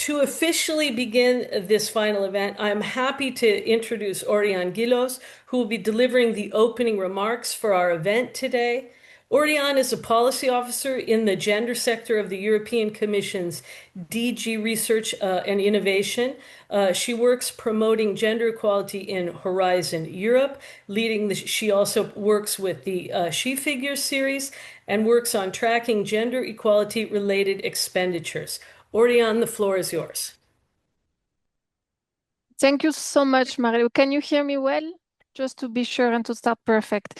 To officially begin this final event, I'm happy to introduce Oriane Guillos, who will be delivering the opening remarks for our event today. Oriane is a policy officer in the gender sector of the European Commission's DG Research and Innovation. She works promoting gender equality in Horizon Europe, she also works with the She Figures series and works on tracking gender equality related expenditures. Oriane, the floor is yours. Thank you so much, Mario. Can you hear me well? Just to be sure and to start perfect.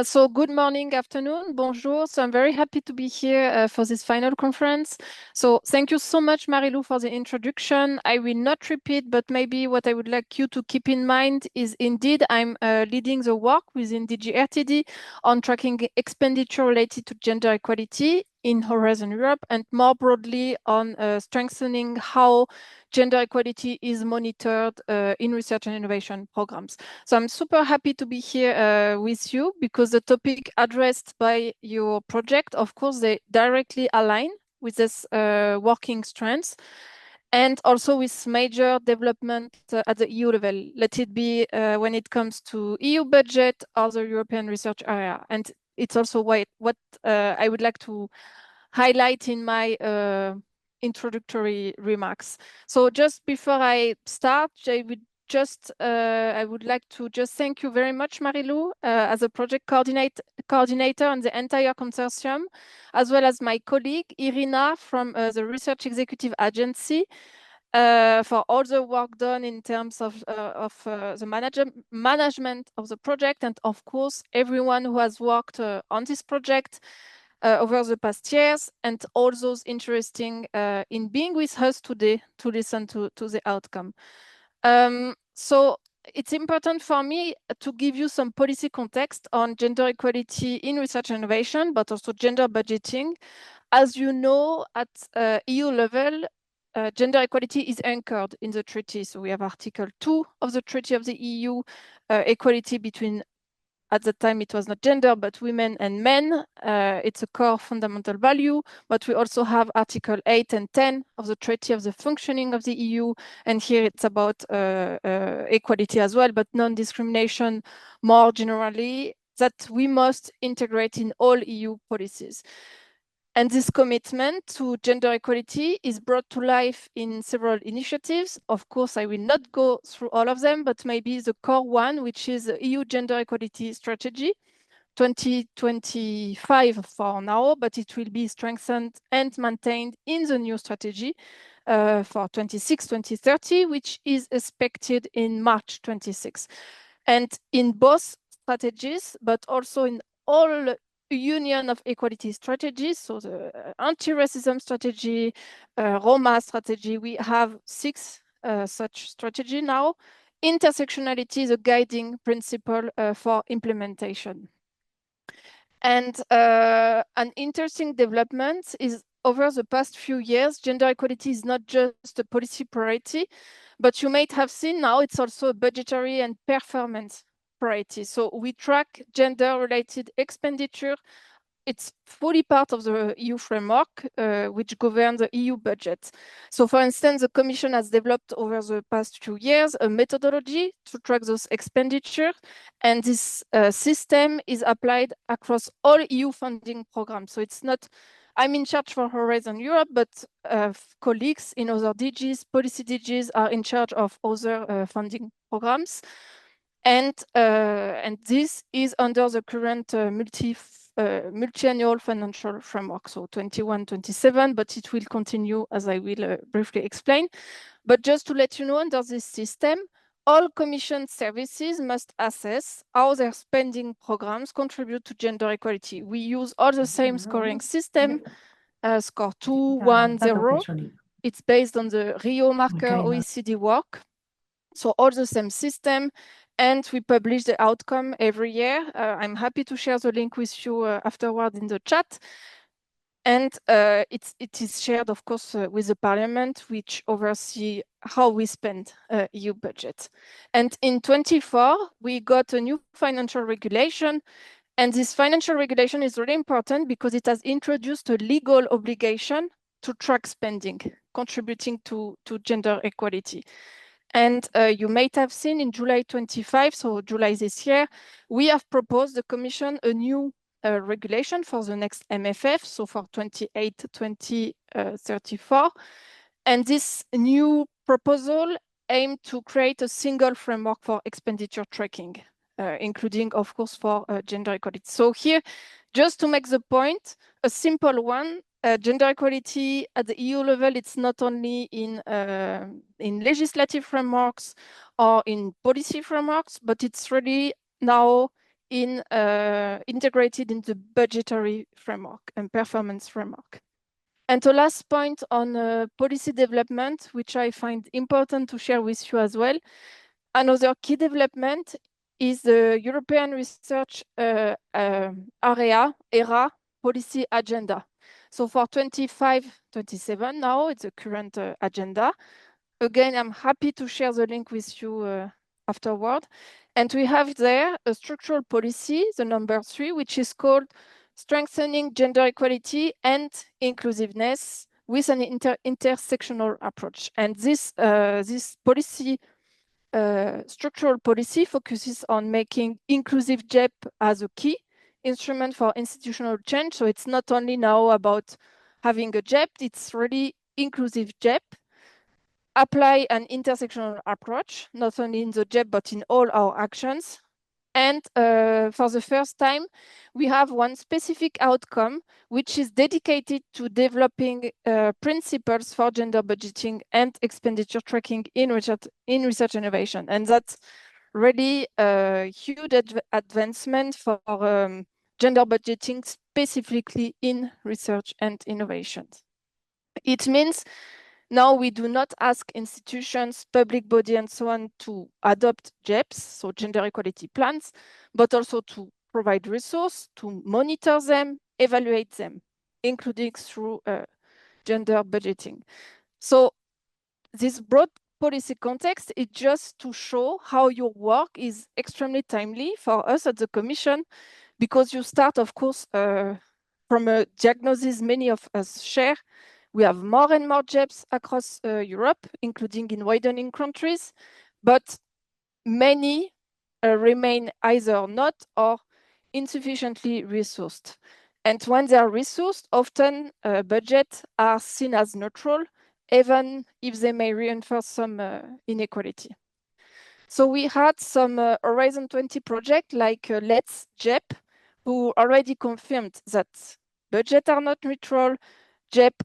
So good morning, afternoon, bonjour. So I'm very happy to be here for this final conference. So thank you so much, Marilu, for the introduction. I will not repeat, but maybe what I would like you to keep in mind is indeed I'm leading the work within DG on tracking expenditure related to gender equality in Horizon Europe and more broadly on strengthening how gender equality is monitored in research and innovation programs. So I'm super happy to be here with you because the topic addressed by your project, of course, they directly align with this working strands and also with major development at the EU level, let it be when it comes to EU budget or the European research area. And it's also what I would like to highlight in my introductory remarks. So just before I start, I would like to just thank you very much, Marilou, as a project coordinator on the entire consortium, as well as my colleague, Irina, from the Research Executive Agency, for all the work done in terms of the management of the project, and of course, everyone who has worked on this project over the past years, and all those interesting in being with us today to listen to the outcome. So it's important for me to give you some policy context on gender equality in research and innovation, but also gender budgeting. As you know, at EU level, gender equality is anchored in the treaty. So we have Article 2 of the Treaty of the EU, equality between, at the time it was not gender, but women and men. It's a core fundamental value, but we also have Article 8 and 10 of the Treaty of the Functioning of the EU. And here it's about equality as well, but non-discrimination more generally, that we must integrate in all EU policies. And this commitment to gender equality is brought to life in several initiatives. Of course, I will not go through all of them, but maybe the core one, which is the EU Gender Equality Strategy, 2025 for now, but it will be strengthened and maintained in the new strategy for 26-2030, which is expected in March 26. And in both strategies, but also in all union of equality strategies, so the anti-racism strategy, Roma strategy, we have 6 such strategy now. Intersectionality is a guiding principle for implementation. And an interesting development is over the past few years, gender equality is not just a policy priority, but you might have seen now it's also a budgetary and performance priority. So we track gender-related expenditure. It's fully part of the EU framework, which governs the EU budget. So for instance, the Commission has developed over the past few years a methodology to track those expenditures. And this system is applied across all EU funding programs. So it's not, I'm in charge for Horizon Europe, but colleagues in other DGs, policy DGs are in charge of other funding programs. And this is under the current multi-annual financial framework, so 21-27, but it will continue as I will briefly explain. But just to let you know, under this system, all Commission services must assess how their spending programs contribute to gender equality. We use all the same scoring system, score 2, 1, 0. It's based on the Rio marker OECD work. So all the same system, and we publish the outcome every year. I'm happy to share the link with you afterward in the chat. And it is shared, of course, with the Parliament, which oversee how we spend EU budget. And in 24, we got a new financial regulation. And this financial regulation is really important because it has introduced a legal obligation to track spending contributing to gender equality. And you might have seen in July 25, so July this year, we have proposed the Commission a new regulation for the next MFF, so for 28-2034. And this new proposal aimed to create a single framework for expenditure tracking, including, of course, for gender equality. So here, just to make the point, a simple one, gender equality at the EU level, it's not only in legislative frameworks or in policy frameworks, but it's really now integrated in the budgetary framework and performance framework. And the last point on policy development, which I find important to share with you as well. Another key development is the European Research Area, ERA, policy agenda. So for 25-27 now, it's a current agenda. Again, I'm happy to share the link with you afterward. And we have there a structural policy, the number 3, which is called Strengthening Gender Equality and Inclusiveness with an intersectional approach. And this policy, structural policy, focuses on making inclusive JEP as a key instrument for institutional change. So it's not only now about having a JEP, it's really inclusive JEP. Apply an intersectional approach, not only in the JEP, but in all our actions. And for the first time, we have one specific outcome, which is dedicated to developing principles for gender budgeting and expenditure tracking in research innovation. And that's really a huge advancement for gender budgeting, specifically in research and innovation. It means now we do not ask institutions, public body, and so on to adopt JEPs, so gender equality plans, but also to provide resources, to monitor them, evaluate them, including through gender budgeting. So this broad policy context is just to show how your work is extremely timely for us at the Commission, because you start, of course, from a diagnosis many of us share. We have more and more JEPs across Europe, including in widening countries, but many remain either not or insufficiently resourced. And when they are resourced, often budgets are seen as neutral, even if they may reinforce some inequality. So we had some Horizon 20 project like Let's JEP, who already confirmed that budgets are not neutral, JEP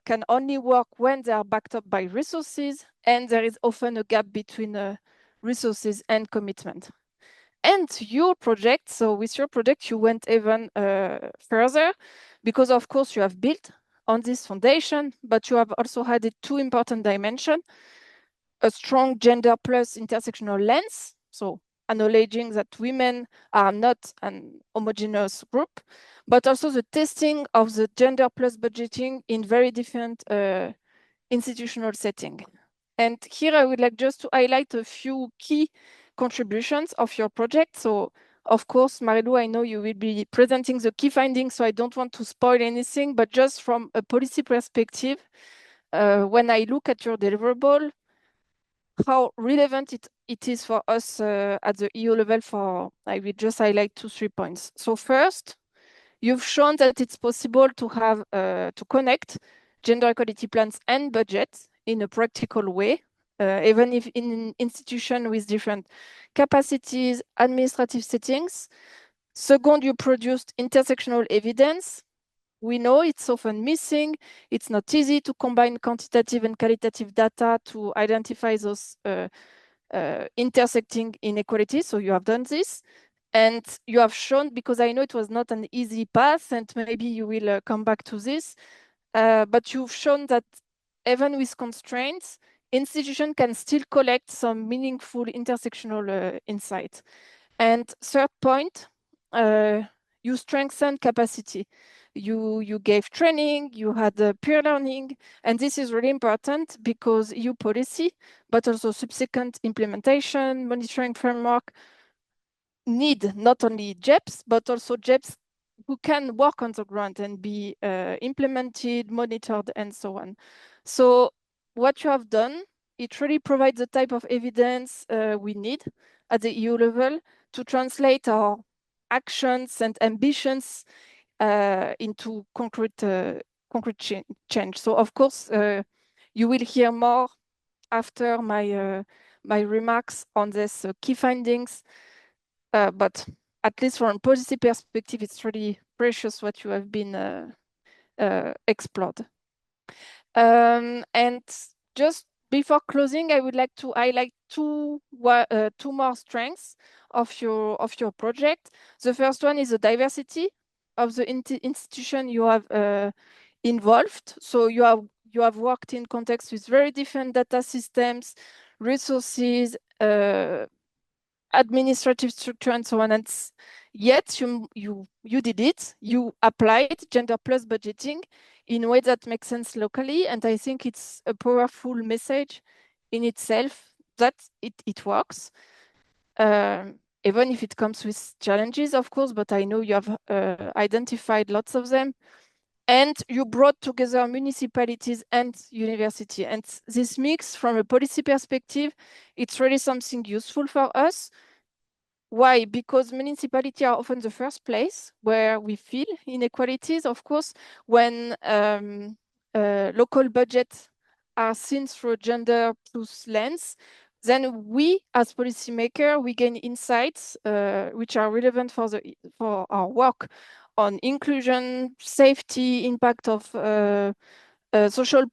can only work when they are backed up by resources, and there is often a gap between resources and commitment. And your project, so with your project, you went even further, because of course you have built on this foundation, but you have also added 2 important dimensions: a strong gender plus intersectional lens, so acknowledging that women are not an homogeneous group, but also the testing of the gender plus budgeting in very different institutional settings. And here I would like just to highlight a few key contributions of your project. So of course, Marilou, I know you will be presenting the key findings, so I don't want to spoil anything, but just from a policy perspective, when I look at your deliverable, how relevant it is for us at the EU level, I will just highlight 2-3 points. So first, you've shown that it's possible to have to connect gender equality plans and budgets in a practical way, even if in an institution with different capacities, administrative settings. Second, you produced intersectional evidence. We know it's often missing. It's not easy to combine quantitative and qualitative data to identify those intersecting inequalities. So you have done this. And you have shown, because I know it was not an easy path, and maybe you will come back to this, but you've shown that even with constraints, institutions can still collect some meaningful intersectional insight. And third point, you strengthen capacity. You gave training, you had peer learning, and this is really important because EU policy, but also subsequent implementation, monitoring framework, need not only JEPs, but also JEPs who can work on the ground and be implemented, monitored, and so on. So what you have done, it really provides the type of evidence we need at the EU level to translate our actions and ambitions into concrete change. So of course, you will hear more after my remarks on this key findings, but at least from a policy perspective, it's really precious what you have been explored. And just before closing, I would like to highlight two more strengths of your project. The first one is the diversity of the institution you have involved. So you have worked in context with very different data systems, resources, administrative structure, and so on. And yet you did it. You applied gender plus budgeting in a way that makes sense locally. And I think it's a powerful message in itself that it works. Even if it comes with challenges, of course, but I know you have identified lots of them. And you brought together municipalities and university. And this mix, from a policy perspective, it's really something useful for us. Why? Because municipalities are often the first place where we feel inequalities. Of course, when local budgets are seen through a gender plus lens, then we, as policymakers, we gain insights which are relevant for our work on inclusion, safety, impact of social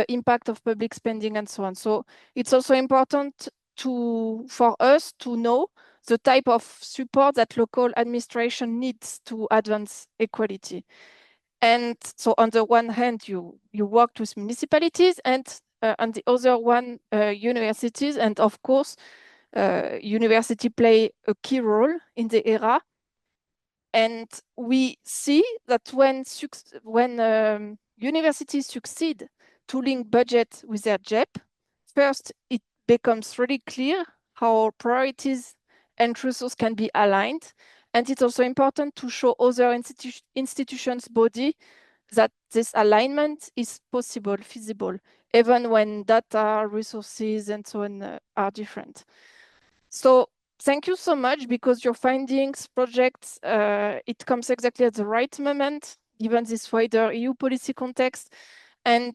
impact of public spending, and so on. So it's also important for us to know the type of support that local administration needs to advance equality. And so on the one hand, you worked with municipalities, and on the other one, universities. And of course, university play a key role in the era. And we see that when universities succeed to link budget with their JEP, first, it becomes really clear how priorities and resources can be aligned. And it's also important to show other institutions' body that this alignment is possible, feasible, even when data, resources, and so on are different. So thank you so much, because your findings, projects, it comes exactly at the right moment, given this wider EU policy context. And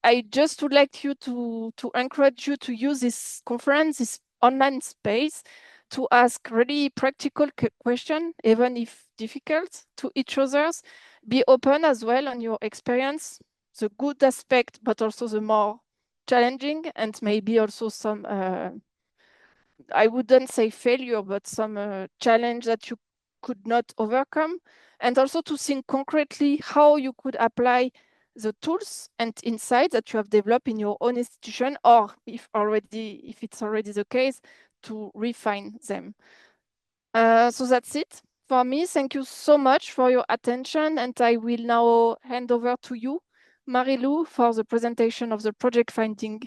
I just would like you to encourage you to use this conference, this online space, to ask really practical questions, even if difficult, to each others. Be open as well on your experience, the good aspect, but also the more challenging, and maybe also some I wouldn't say failure, but some challenge that you could not overcome. And also to think concretely how you could apply the tools and insights that you have developed in your own institution, or if it's already the case, to refine them. So that's it for me. Thank you so much for your attention. And I will now hand over to you, Marilou, for the presentation of the project finding,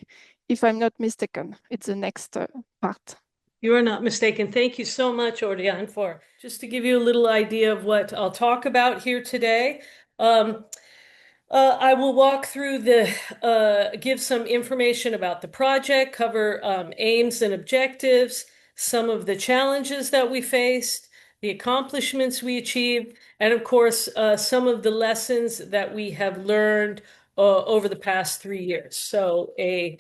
if I'm not mistaken. It's the next part. You are not mistaken. Thank you so much, Oriane, for just to give you a little idea of what I'll talk about here today. Um, I will walk through give some information about the project, cover aims and objectives, some of the challenges that we faced, the accomplishments we achieved, and of course, some of the lessons that we have learned over the past 3 years. So a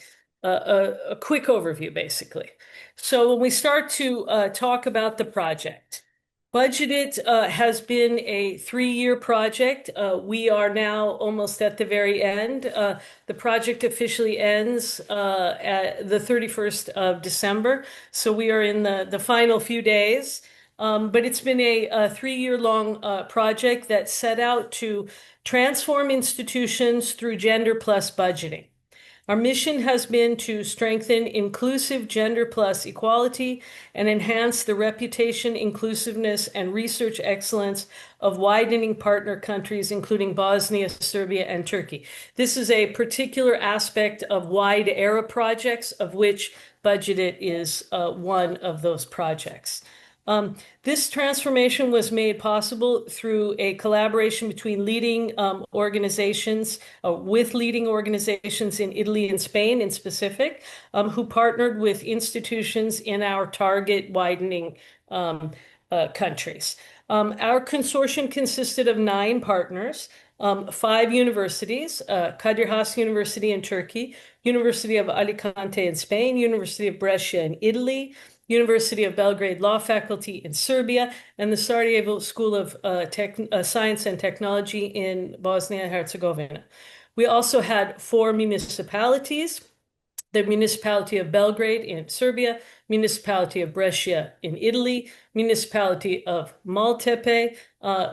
quick overview, basically. So when we start to talk about the project, Budgeted has been a 3-year project. We are now almost at the very end. The project officially ends at the 31st of December. So we are in the final few days. But it's been a 3-year-long project that set out to transform institutions through gender plus budgeting. Our mission has been to strengthen inclusive gender plus equality and enhance the reputation, inclusiveness, and research excellence of widening partner countries, including Bosnia, Serbia, and Turkey. This is a particular aspect of wide era projects, of which Budgeted is one of those projects. This transformation was made possible through a collaboration between leading organizations, with leading organizations in Italy and Spain in specific, who partnered with institutions in our target widening um, countries. Our consortium consisted of 9 partners, 5 universities, Kadir Has University in Turkey, University of Alicante in Spain, University of Brescia in Italy, University of Belgrade Law Faculty in Serbia, and the Sarajevo School of Science and Technology in Bosnia and Herzegovina. We also had 4 municipalities: the Municipality of Belgrade in Serbia, Municipality of Brescia in Italy, Municipality of Maltepe,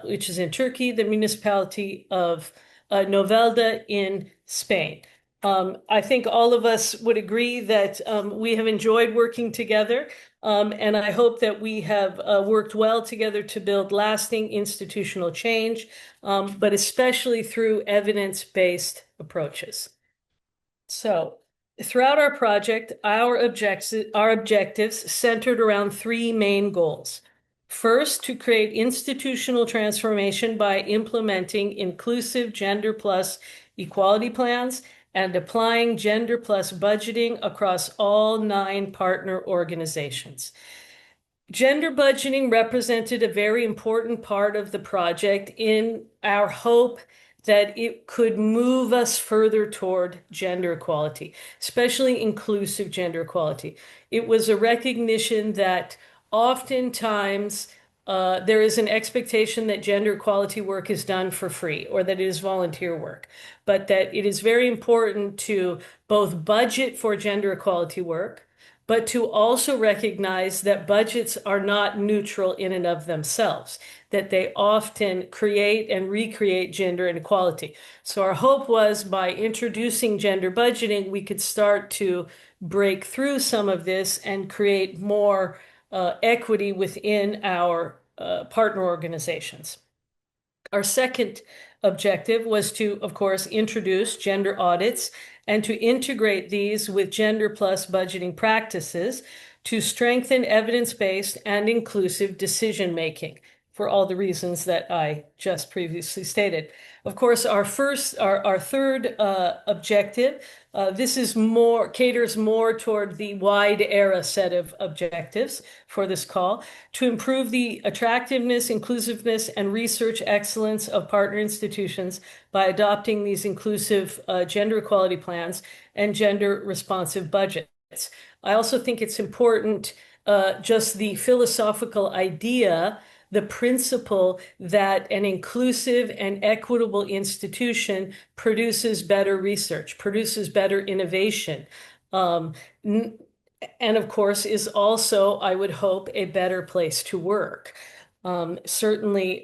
which is in Turkey, the Municipality of Novelda in Spain. I think all of us would agree that we have enjoyed working together, and I hope that we have worked well together to build lasting institutional change, but especially through evidence-based approaches. So, throughout our project, our objectives centered around 3 main goals. First, to create institutional transformation by implementing inclusive gender plus equality plans and applying gender plus budgeting across all 9 partner organizations. Gender budgeting represented a very important part of the project in our hope that it could move us further toward gender equality, especially inclusive gender equality. It was a recognition that oftentimes there is an expectation that gender equality work is done for free or that it is volunteer work, but that it is very important to both budget for gender equality work, but to also recognize that budgets are not neutral in and of themselves, that they often create and recreate gender inequality. So our hope was by introducing gender budgeting, we could start to break through some of this and create more equity within our partner organizations. Our second objective was to, of course, introduce gender audits and to integrate these with gender plus budgeting practices to strengthen evidence-based and inclusive decision-making for all the reasons that I just previously stated. Of course, our third objective, this is caters more toward the wide era set of objectives for this call, to improve the attractiveness, inclusiveness, and research excellence of partner institutions by adopting these inclusive gender equality plans and gender responsive budgets. I also think it's important, just the philosophical idea, the principle that an inclusive and equitable institution produces better research, produces better innovation, and of course is also, I would hope, a better place to work. Certainly,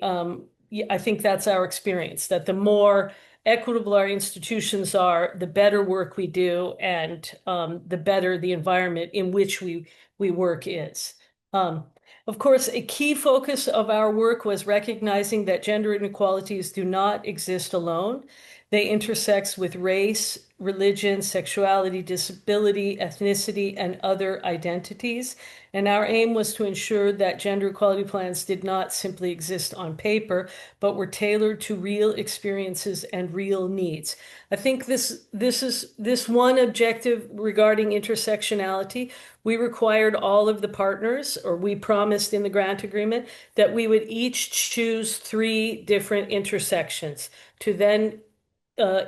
yeah, I think that's our experience, that the more equitable our institutions are, the better work we do, and the better the environment in which we work is. Um, of course, a key focus of our work was recognizing that gender inequalities do not exist alone. They intersect with race, religion, sexuality, disability, ethnicity, and other identities. And our aim was to ensure that gender equality plans did not simply exist on paper, but were tailored to real experiences and real needs. I think this one objective regarding intersectionality. We required all of the partners, or we promised in the grant agreement, that we would each choose 3 different intersections to then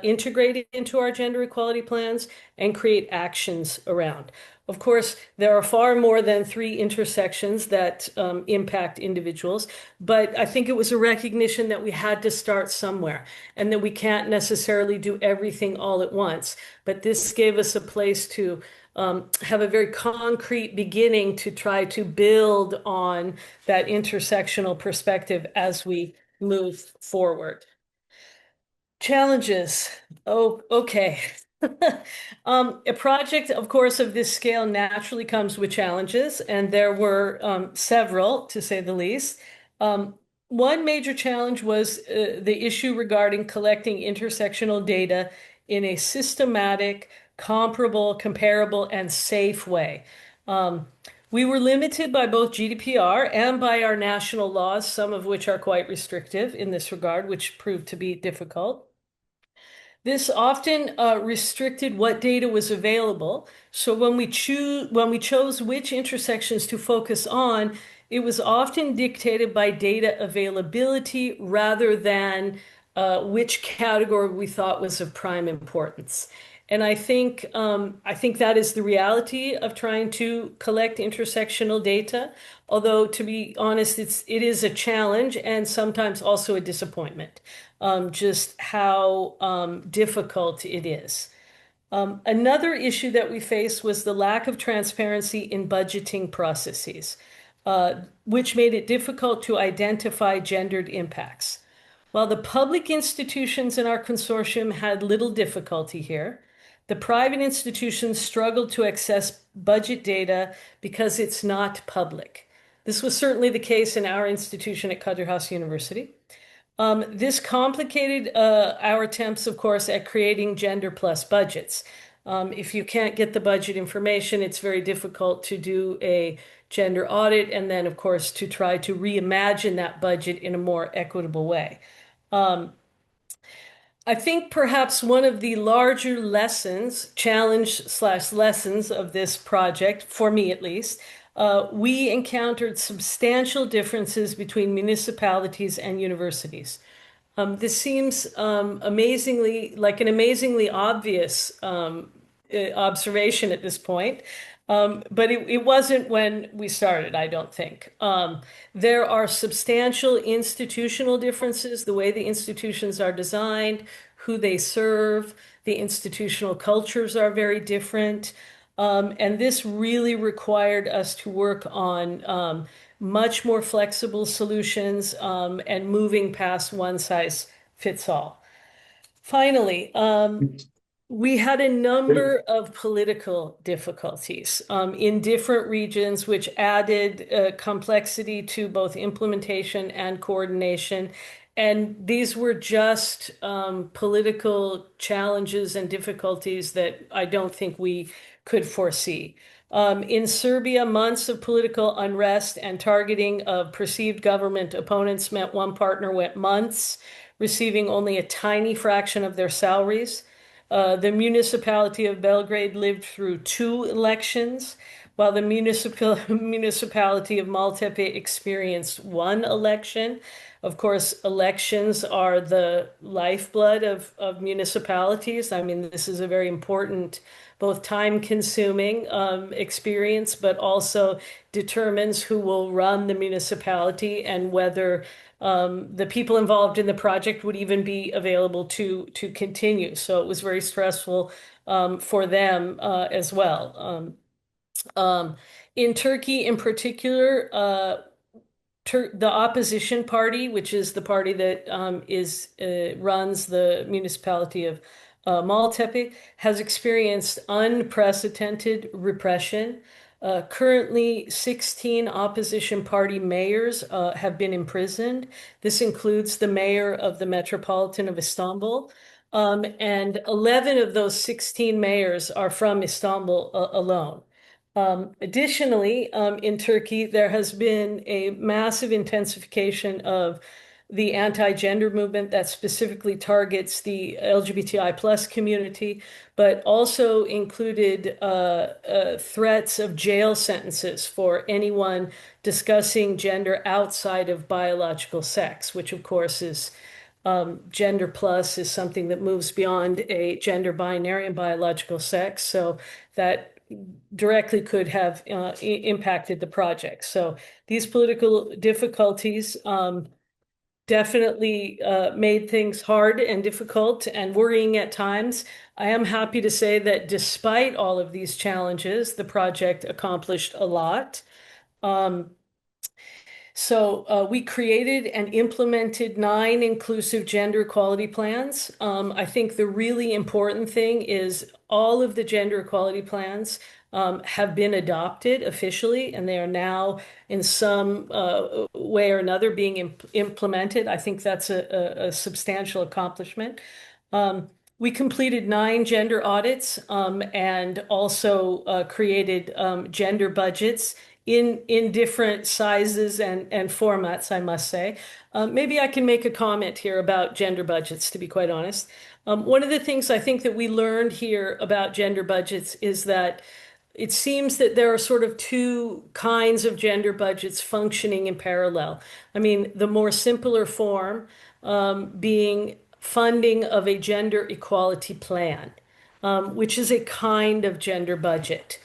integrate it into our gender equality plans and create actions around. Of course, there are far more than 3 intersections that impact individuals, but I think it was a recognition that we had to start somewhere and that we can't necessarily do everything all at once. But this gave us a place to have a very concrete beginning to try to build on that intersectional perspective as we move forward. Challenges. Oh, okay. A project, of course, of this scale naturally comes with challenges, and there were several, to say the least. One major challenge was the issue regarding collecting intersectional data in a systematic, comparable, and safe way. Um, We were limited by both GDPR and by our national laws, some of which are quite restrictive in this regard, which proved to be difficult. This often restricted what data was available. So when we chose which intersections to focus on, it was often dictated by data availability rather than which category we thought was of prime importance. And I think that is the reality of trying to collect intersectional data. Although to be honest, it is a challenge and sometimes also a disappointment. Just how difficult it is. Another issue that we faced was the lack of transparency in budgeting processes, which made it difficult to identify gendered impacts. While the public institutions in our consortium had little difficulty here, the private institutions struggled to access budget data because it's not public. This was certainly the case in our institution at Kadir Has University. This complicated our attempts, of course, at creating gender plus budgets. If you can't get the budget information, it's very difficult to do a gender audit and then, of course, to try to reimagine that budget in a more equitable way. Um, I think perhaps one of the larger lessons, challenge slash lessons of this project, for me at least, we encountered substantial differences between municipalities and universities. This seems amazingly like an amazingly obvious observation at this point. But it wasn't when we started, I don't think. There are substantial institutional differences, the way the institutions are designed, who they serve, the institutional cultures are very different. And this really required us to work on much more flexible solutions and moving past one size fits all. Finally, we had a number of political difficulties in different regions, which added complexity to both implementation and coordination. And these were just political challenges and difficulties that I don't think we could foresee. In Serbia, months of political unrest and targeting of perceived government opponents meant one partner went months receiving only a tiny fraction of their salaries. The municipality of Belgrade lived through two elections, while the municipality of Maltepe experienced one election. Of course, elections are the lifeblood of municipalities. I mean, this is a very important, both time-consuming experience, but also determines who will run the municipality and whether the people involved in the project would even be available to continue. So it was very stressful for them as well. In Turkey, in particular, the opposition party, which is the party that runs the municipality of Maltepe, has experienced unprecedented repression. Currently, 16 opposition party mayors have been imprisoned. This includes the mayor of the Metropolitan of Istanbul. And 11 of those 16 mayors are from Istanbul alone. Additionally, in Turkey, there has been a massive intensification of the anti-gender movement that specifically targets the LGBTI plus community, but also included threats of jail sentences for anyone discussing gender outside of biological sex, which of course is gender plus is something that moves beyond a gender binary and biological sex. So that directly could have impacted the project. So these political difficulties definitely made things hard and difficult and worrying at times. I am happy to say that despite all of these challenges, the project accomplished a lot. So we created and implemented 9 inclusive gender equality plans. I think the really important thing is all of the gender equality plans have been adopted officially, and they are now in some way or another being implemented. I think that's a substantial accomplishment. We completed 9 gender audits and also created gender budgets in different sizes and formats, I must say. Maybe I can make a comment here about gender budgets, to be quite honest. One of the things I think that we learned here about gender budgets is that it seems that there are sort of two kinds of gender budgets functioning in parallel. I mean, the more simpler form being funding of a gender equality plan, which is a kind of gender budget.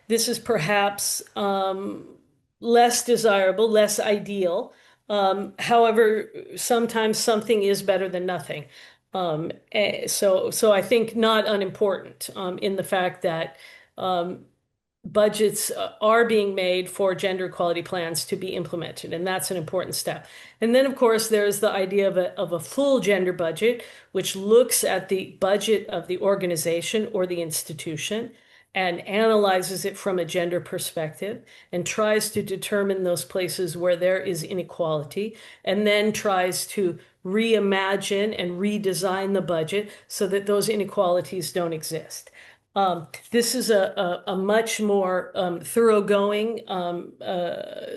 This is perhaps less desirable, less ideal. However, sometimes something is better than nothing. So I think not unimportant in the fact that budgets are being made for gender equality plans to be implemented, and that's an important step. And then, of course, there's the idea of a full gender budget, which looks at the budget of the organization or the institution and analyzes it from a gender perspective and tries to determine those places where there is inequality, and then tries to reimagine and redesign the budget so that those inequalities don't exist. This is a much more thoroughgoing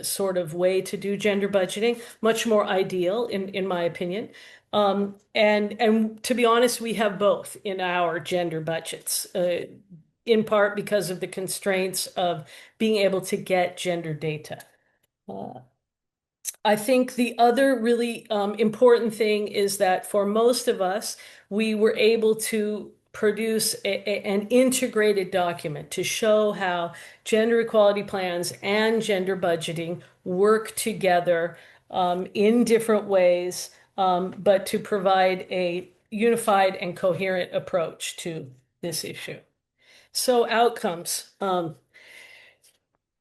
sort of way to do gender budgeting, much more ideal in my opinion. And to be honest, we have both in our gender budgets, in part because of the constraints of being able to get gender data. Uh, I think the other really important thing is that for most of us, we were able to produce an integrated document to show how gender equality plans and gender budgeting work together in different ways, but to provide a unified and coherent approach to this issue. So outcomes.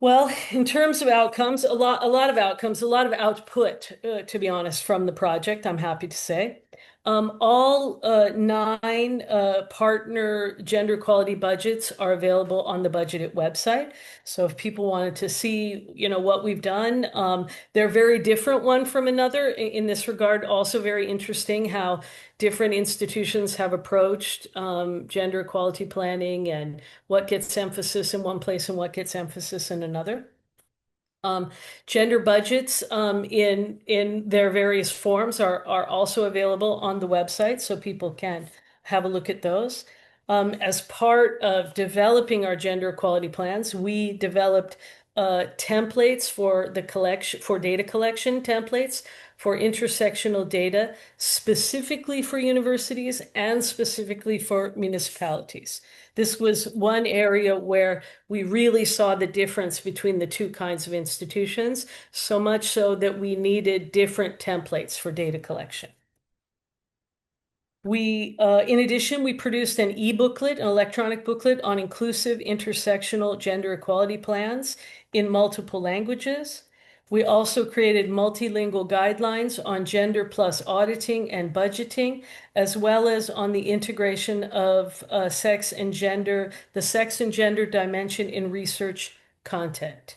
Well, in terms of outcomes, a lot of outcomes, a lot of output, to be honest, from the project, I'm happy to say. All nine partner gender equality budgets are available on the Budgeted website. So if people wanted to see, what we've done, they're very different one from another. In this regard, also very interesting how different institutions have approached gender equality planning and what gets emphasis in one place and what gets emphasis in another. Um, Gender budgets in their various forms are also available on the website, so people can have a look at those. As part of developing our gender equality plans, we developed templates for the collection, for data collection templates for intersectional data, specifically for universities and specifically for municipalities. This was one area where we really saw the difference between the two kinds of institutions, so much so that we needed different templates for data collection. In addition, we produced an e-booklet, an electronic booklet on inclusive intersectional gender equality plans in multiple languages. We also created multilingual guidelines on gender plus auditing and budgeting, as well as on the integration of sex and gender, the sex and gender dimension in research content.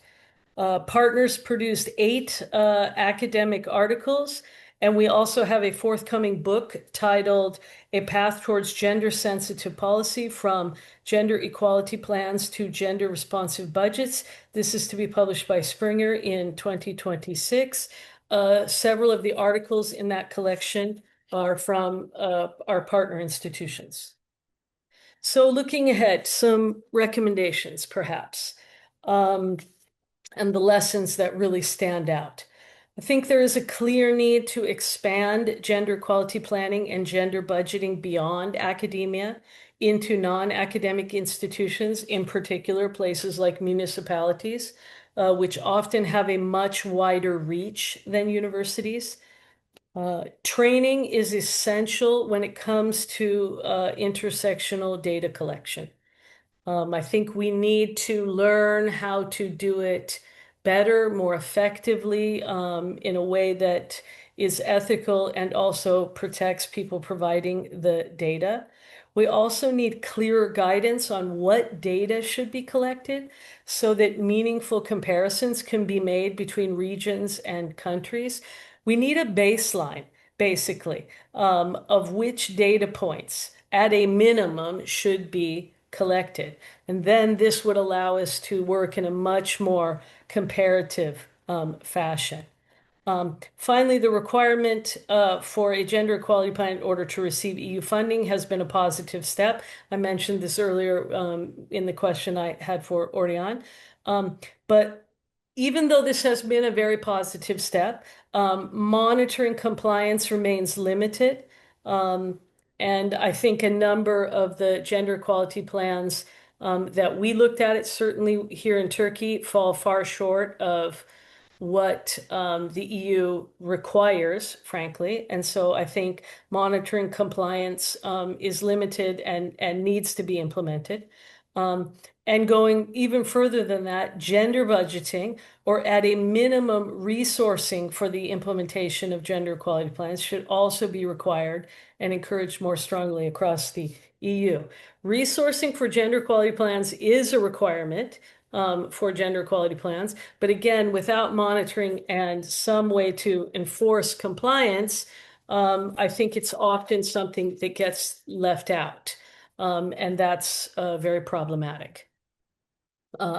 Partners produced 8 academic articles, and we also have a forthcoming book titled A Path Towards Gender Sensitive Policy from Gender Equality Plans to Gender Responsive Budgets. This is to be published by Springer in 2026. Several of the articles in that collection are from our partner institutions. So looking ahead, some recommendations perhaps. And the lessons that really stand out. I think there is a clear need to expand gender equality planning and gender budgeting beyond academia into non-academic institutions, in particular places like municipalities, which often have a much wider reach than universities. Training is essential when it comes to intersectional data collection. I think we need to learn how to do it better, more effectively, in a way that is ethical and also protects people providing the data. We also need clearer guidance on what data should be collected so that meaningful comparisons can be made between regions and countries. We need a baseline, basically, of which data points, at a minimum, should be collected. And then this would allow us to work in a much more comparative fashion. Finally, the requirement for a gender equality plan in order to receive EU funding has been a positive step. I mentioned this earlier in the question I had for Orion. But even though this has been a very positive step, monitoring compliance remains limited. Um, and I think a number of the gender equality plans that we looked at, it certainly here in Turkey, fall far short of what the EU requires, frankly. And so I think monitoring compliance is limited and needs to be implemented. Um, and going even further than that, gender budgeting, or at a minimum, resourcing for the implementation of gender equality plans should also be required and encouraged more strongly across the EU. Resourcing for gender equality plans is a requirement for gender equality plans. But again, without monitoring and some way to enforce compliance, I think it's often something that gets left out. And that's very problematic.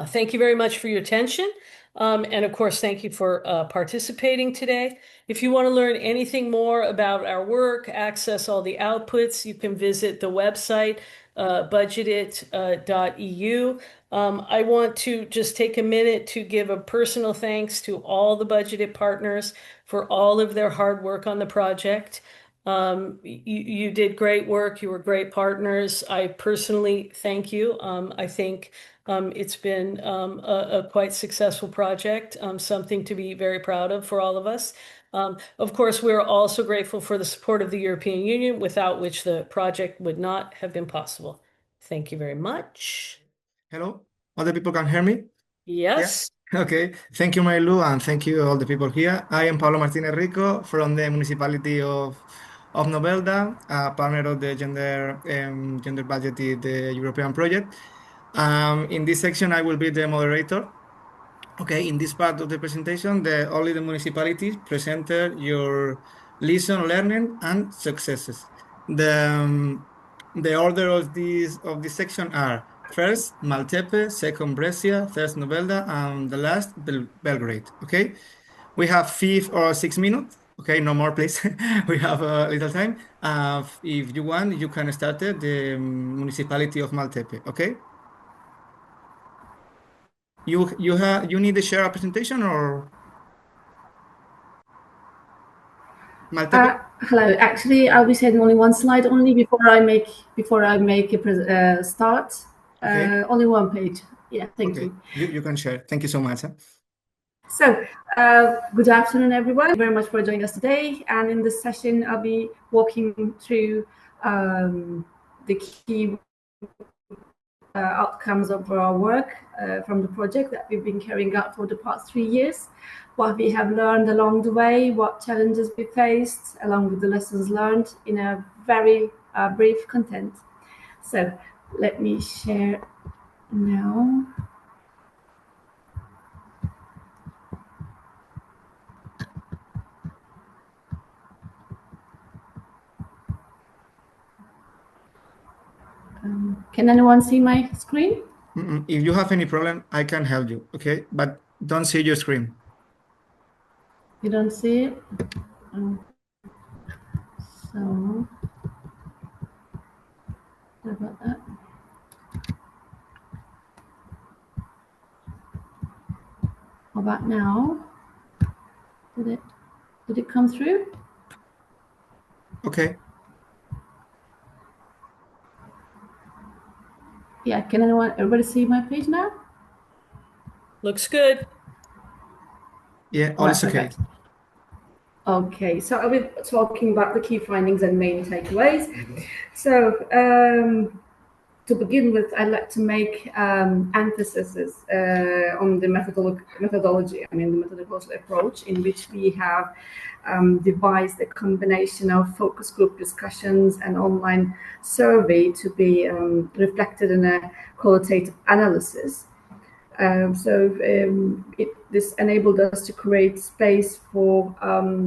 Thank you very much for your attention. And of course, thank you for participating today. If you want to learn anything more about our work, access all the outputs, you can visit the website, budgetit.eu. I want to just take a minute to give a personal thanks to all the Budgetit partners for all of their hard work on the project. You did great work. You were great partners. I personally thank you. I think it's been a quite successful project, something to be very proud of for all of us. Of course, we're also grateful for the support of the European Union, without which the project would not have been possible. Thank you very much. Hello, other people can hear me? Yes. Okay, thank you, Marilu, and thank you all the people here. I am Pablo Martinez Rico from the Municipality of Novelda, a partner of the Gender Budgeted the European project. In this section, I will be the moderator. Okay, in this part of the presentation, only the municipalities presented your lesson learning and successes. The order of this section are first Maltepe, second Brescia, third Novelda, and the last Belgrade. Okay, we have 5 or 6 minutes. Okay, no more, please. We have a little time. If you want, you can start the municipality of Maltepe. Okay. You need to share a presentation or Maltepe? Hello. Actually, I'll be sharing only one slide only before I make a start. Okay. Only one page. Yeah. Thank Okay. you. You can share. Thank you so much. So, good afternoon, everyone. Thank you very much for joining us today. And in this session, I'll be walking through the key outcomes of our work from the project that we've been carrying out for the past 3 years, what we have learned along the way, what challenges we faced, along with the lessons learned in a very brief content. So let me share now. Can anyone see my screen? If you have any problem, I can help you, okay? But don't see your screen. You don't see it? So, sorry about that. How about now? Did it come through? Okay. Yeah, can everybody see my page now? Looks good. Yeah, all is okay. Okay, so I'll be talking about the key findings and main takeaways. So, to begin with, I'd like to make emphasis on the methodology, the methodological approach in which we have devised a combination of focus group discussions and online survey to be reflected in a qualitative analysis. This enabled us to create space for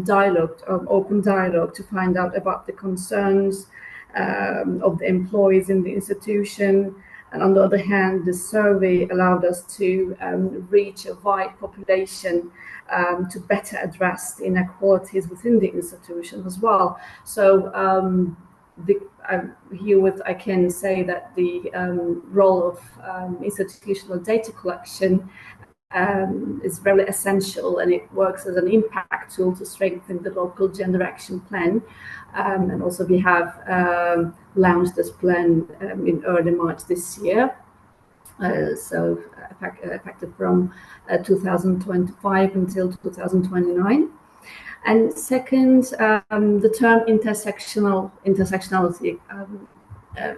dialogue, open dialogue, to find out about the concerns of the employees in the institution, And on the other hand, the survey allowed us to reach a wide population to better address the inequalities within the institution as well. So herewith I can say that the role of institutional data collection is very essential, and it works as an impact tool to strengthen the local gender action plan. And also we have launched this plan in early March this year. So effective from 2025 until 2029. And second, the term intersectionality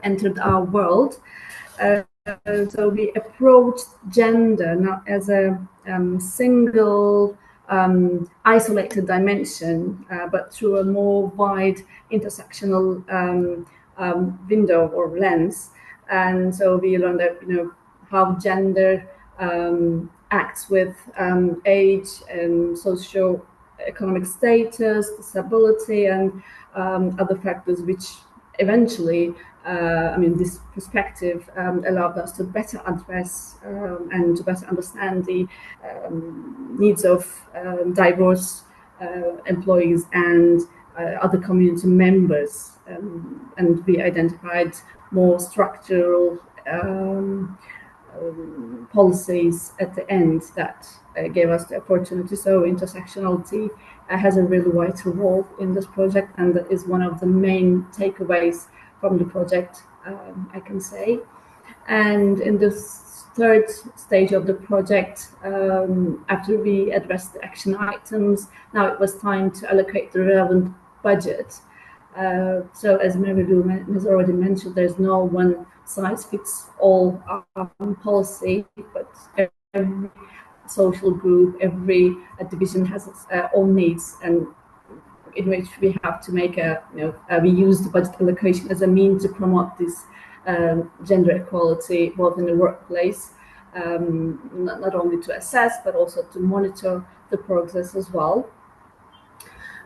entered our world. So we approached gender not as a single isolated dimension, but through a more wide intersectional window or lens. And so we learned that how gender acts with age and socio-economic status, disability, and other factors which eventually this perspective allowed us to better address and to better understand the needs of diverse employees and other community members. And we identified more structural policies at the end that gave us the opportunity. So intersectionality has a really vital role in this project, and that is one of the main takeaways from the project, I can say. And in this third stage of the project, after we addressed the action items, now it was time to allocate the relevant budget. So as Mary Lou has already mentioned, there's no one size fits all policy, but every social group, every division has its own needs, and in which we have to make we use the budget allocation as a means to promote this gender equality both in the workplace, not only to assess but also to monitor the progress as well.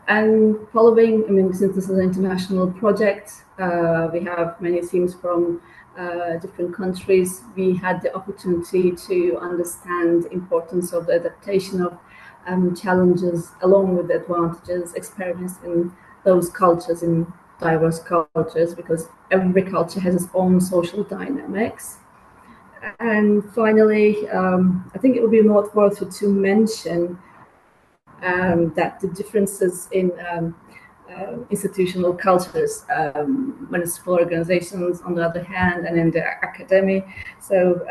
And following, since this is an international project, we have many teams from different countries. We had the opportunity to understand the importance of the adaptation of challenges along with the advantages experienced in those cultures, in diverse cultures, because every culture has its own social dynamics. And finally, I think it would be worthwhile to mention that the differences in institutional cultures, municipal organizations on the other hand, and in the academy. So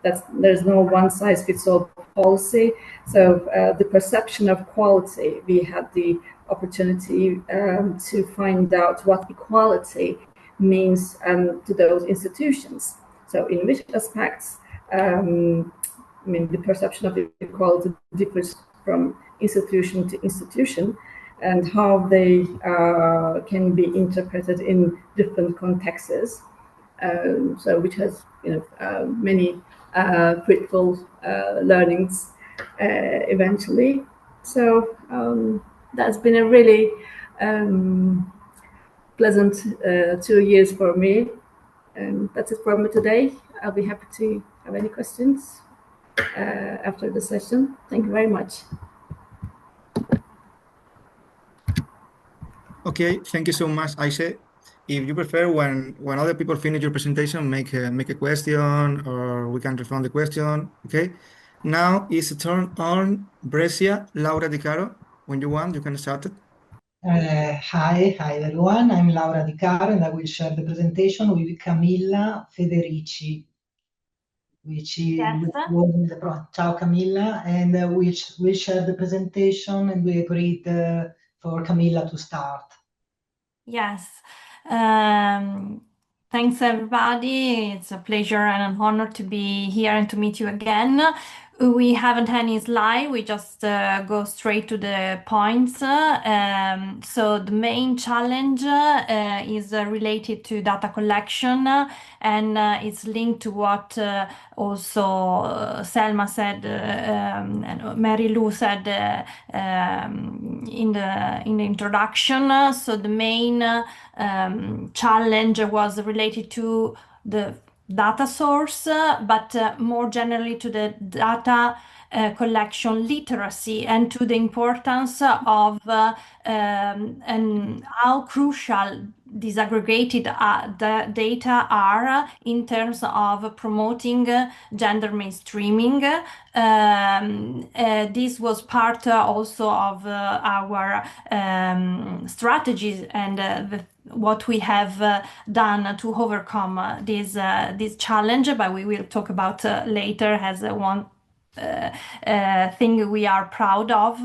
there's no one size fits all policy. So the perception of quality, we had the opportunity to find out what equality means to those institutions. So in which aspects, the perception of equality differs from institution to institution, and how they can be interpreted in different contexts. So which has many fruitful learnings eventually. So that's been a really pleasant 2 years for me. And that's it for me today. I'll be happy to have any questions after the session. Thank you very much. Okay, thank you so much, Aisha. If you prefer, when other people finish your presentation, make a question, or we can respond the question. Okay. Now it's the turn on Brescia, Laura Di Caro. When you want, you can start it. Hi everyone. I'm Laura Di Caro, and I will share the presentation with Camilla Federici, which was in the Ciao Camilla, and which will share the presentation, and we agreed for Camilla to start. Yes. Thanks everybody. It's a pleasure and an honor to be here and to meet you again. We haven't any slide, we just go straight to the points. So the main challenge is related to data collection, and it's linked to what also Selma said and Mary Lou said in the introduction. So the main challenge was related to the data source, but more generally to the data collection literacy and to the importance of and how crucial disaggregated data are in terms of promoting gender mainstreaming. This was part also of our strategies and what we have done to overcome this challenge, but we will talk about later as one thing we are proud of.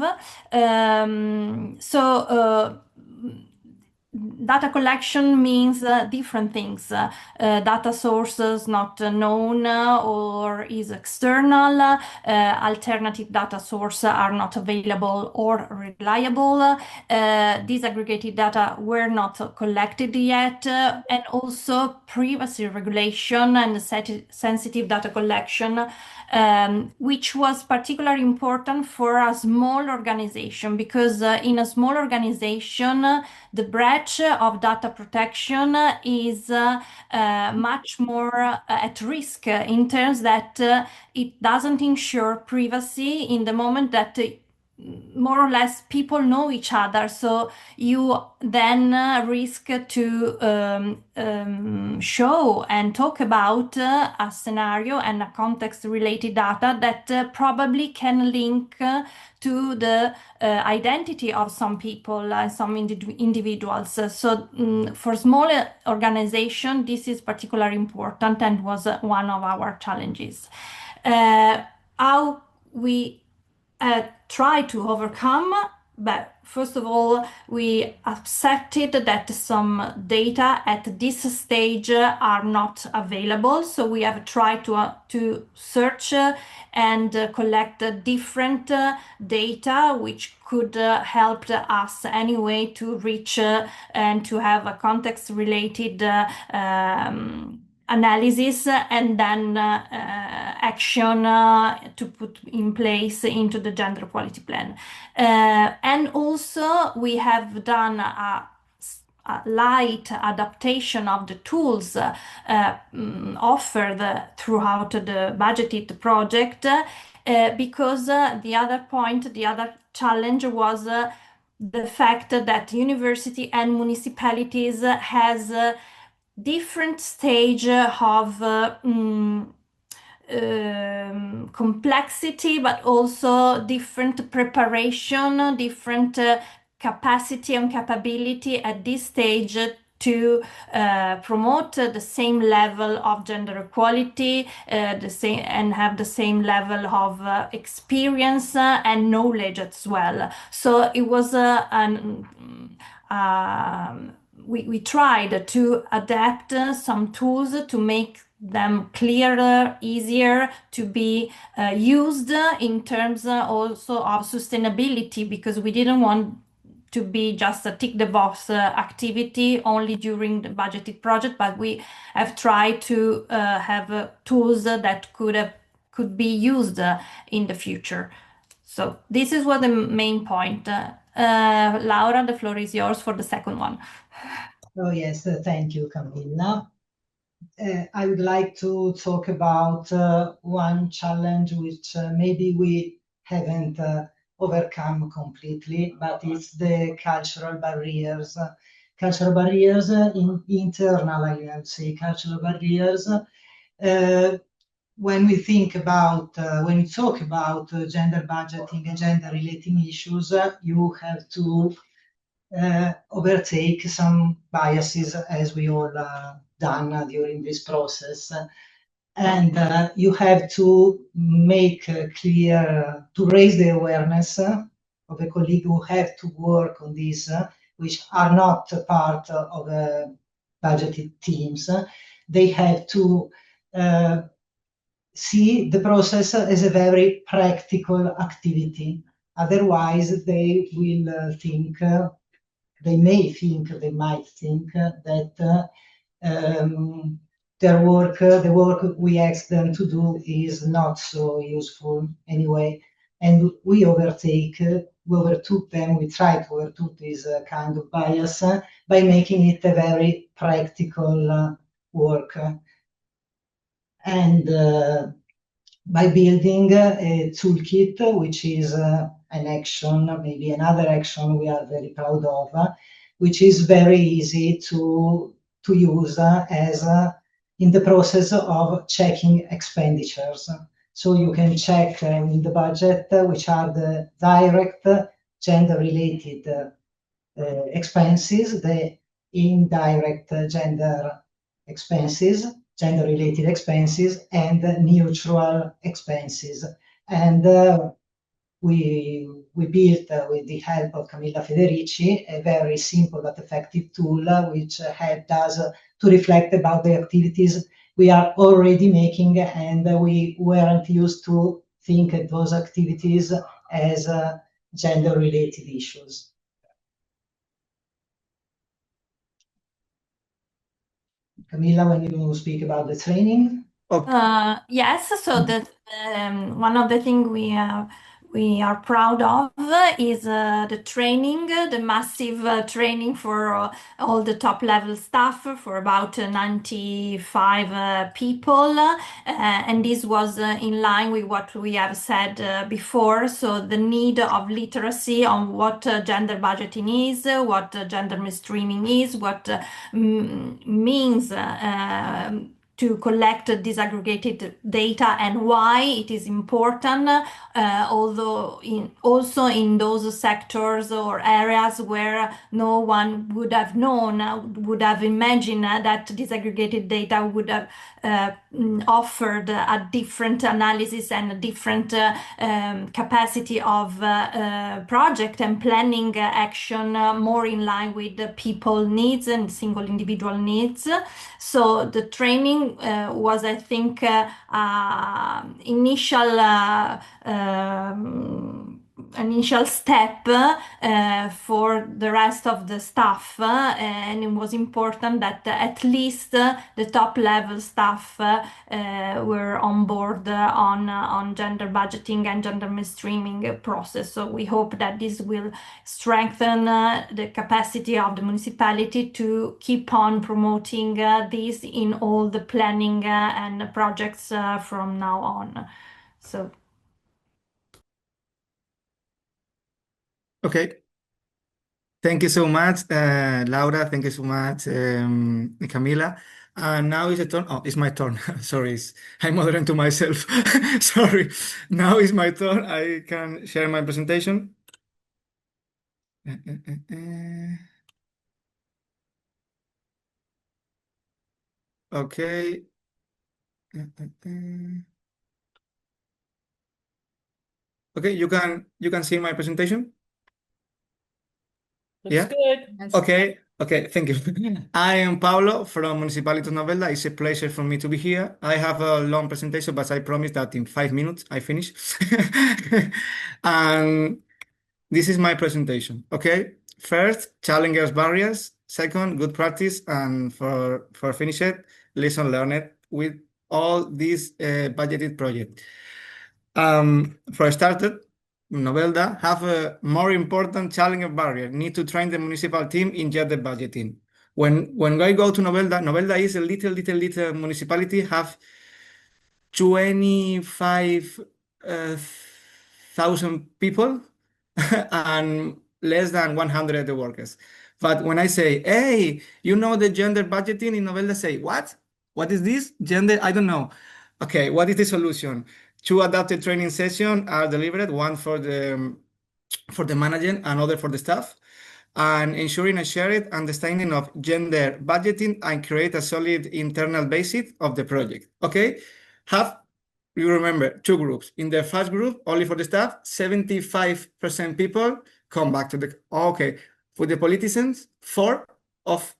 Data collection means different things. Data sources not known or is external. Alternative data sources are not available or reliable. Disaggregated data were not collected yet. And also privacy regulation and sensitive data collection, which was particularly important for a small organization, because in a small organization, the breach of data protection is much more at risk in terms that it doesn't ensure privacy in the moment that more or less people know each other. So you then risk to show and talk about a scenario and a context related data that probably can link to the identity of some people, some individuals. So for small organization, this is particularly important and was one of our challenges. How we try to overcome, but first of all, we accepted that some data at this stage are not available. So we have tried to search and collect different data, which could help us anyway to reach and to have a context-related analysis and then action to put in place into the gender equality plan. And also we have done a light adaptation of the tools offered throughout the budgeted project, because the other challenge was the fact that university and municipalities has different stage of complexity, but also different preparation, different capacity and capability at this stage to promote the same level of gender equality, and have the same level of experience and knowledge as well. So it was we tried to adapt some tools to make them clearer, easier to be used in terms also of sustainability, because we didn't want to be just a tick the box activity only during the budgeted project, but we have tried to have tools that could be used in the future. So this is what the main point. Laura, the floor is yours for the second one. Oh, yes, thank you, Camilla. I would like to talk about one challenge which maybe we haven't overcome completely, but it's the cultural barriers. Cultural barriers, internal, I would say, cultural barriers. When we think about, when we talk about gender budgeting and gender relating issues, you have to overtake some biases, as we all done during this process. And you have to make clear, to raise the awareness of the colleagues who have to work on this, which are not part of budgeted teams. They have to see the process as a very practical activity. Otherwise, they will think, they might think that their work, the work we ask them to do, is not so useful anyway. And we overtook them, we try to overtook this kind of bias by making it a very practical work. and by building a toolkit, which is an action, maybe another action we are very proud of, which is very easy to use as in the process of checking expenditures. So you can check in the budget which are the direct gender-related expenses, the indirect gender-related expenses, and neutral expenses. And we built, with the help of Camilla Federici, a very simple but effective tool which helped us to reflect about the activities we are already making, and we weren't used to think of those activities as gender-related issues. Camilla, when you speak about the training? Yes, so that one of the things we are proud of is the training, the massive training for all the top level staff for about 95 people. And this was in line with what we have said before. So the need of literacy on what gender budgeting is, what gender mainstreaming is, what means to collect disaggregated data and why it is important, although also in those sectors or areas where no one would have known, would have imagined that disaggregated data would have offered a different analysis and a different capacity of project and planning action more in line with the people needs and single individual needs. So the training was, I think, initial step for the rest of the staff, and it was important that at least the top level staff were on board on gender budgeting and gender mainstreaming process. So we hope that this will strengthen the capacity of the municipality to keep on promoting this in all the planning and projects from now on. So. Okay. Thank you so much, Laura. Thank you so much, Camila. And now is the turn. Oh, it's my turn. Sorry, I'm moderating to myself. Sorry. Now is my turn. I can share my presentation. Okay. Okay, you can see my presentation. Looks Yeah. good. Yes. Okay, thank you. I am Paulo from Municipality of Novelda. It's a pleasure for me to be here. I have a long presentation, but I promise that in 5 minutes I finish. And this is my presentation. Okay. First, challenges, barriers. Second, good practice. And for finish it, lesson learned with all these budgeted projects. For started, Novelda have a more important challenge barrier. Need to train the municipal team in gender budgeting. When I go to Novelda is a little municipality, have 25,000 people and less than 100 workers. But when I say, hey, you know the gender budgeting in Novelda, say, what? What is this? Gender? I don't know. Okay, what is the solution? Two adapted training sessions are delivered, one for the manager and other for the staff, and ensuring a shared understanding of gender budgeting and create a solid internal basis of the project. Okay, you remember two groups. In the first group, only for the staff, 75% people come back to the okay. For the politicians, 4 of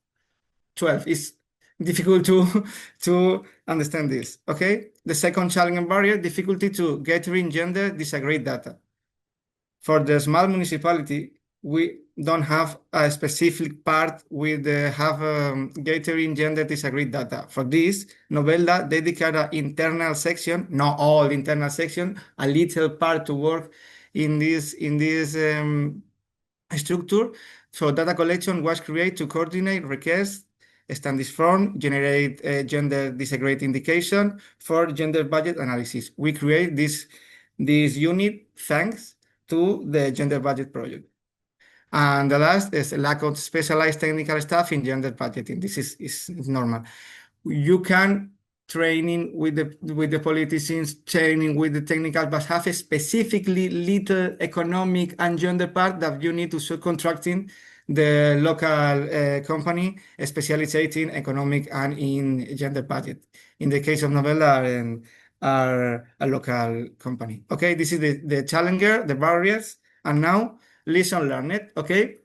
12 is difficult to understand this. Okay, the second challenge and barrier, difficulty to gathering gender disaggregate data. For the small municipality, we don't have a specific part with gathering gender disaggregate data. For this, Novelda dedicated an internal section, not all internal section, a little part to work in this structure. So data collection was created to coordinate requests standards form, generate gender disaggregate indication for gender budget analysis. We create this unit thanks to the gender budget project. And the last is lack of specialized technical staff in gender budgeting. This is normal. You can training with the politicians, training with the technical, but have a specifically little economic and gender part that you need to subcontracting the local company specialized in economic and in gender budget. In the case of Novella, are a local company. Okay, this is the challenger, the barriers, and now lesson learned. Okay.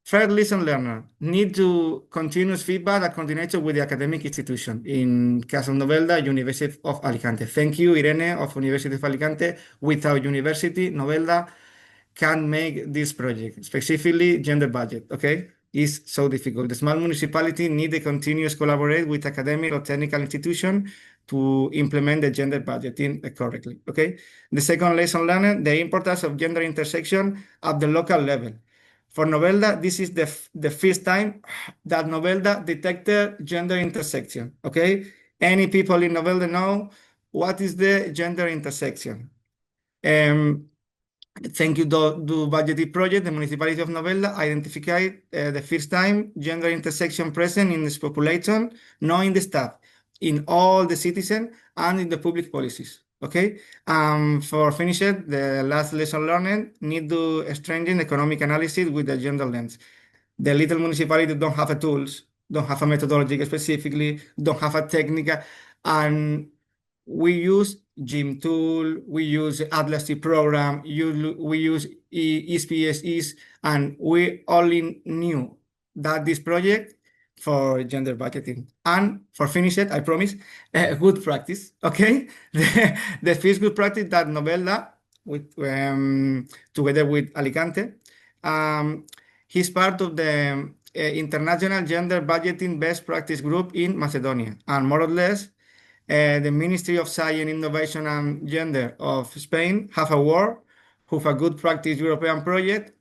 First, lesson learner need to continuous feedback and coordination with the academic institution. In case of Novelda, University of Alicante. Thank you, Irene of University of Alicante. Without University, Novelda can make this project, specifically gender budget, okay? Is so difficult. The small municipality need to continuous collaborate with academic or technical institution to implement the gender budgeting correctly, okay? The second lesson learned, the importance of gender intersection at the local level. For Novelda, this is the first time that Novelda detected gender intersection, okay? Any people in Novelda know what is the gender intersection. Thank you to budgeted project, the municipality of Novelda identified the first time gender intersection present in its population, not in the staff, in all the citizens and in the public policies. Okay. For finish it, the last lesson learned need to strengthen economic analysis with the gender lens. The little municipality don't have a tools, don't have a methodology specifically, don't have a technical, and we use Gym tool, we use Atlas program, we use ESPSEs, and we only knew that this project for gender budgeting. And for finish it, I promise, good practice, okay? The first good practice that Novella, with, together with Alicante, he's part of the International Gender Budgeting Best Practice Group in Macedonia, and more or less, the Ministry of Science, Innovation and Gender of Spain have a award with a good practice European project.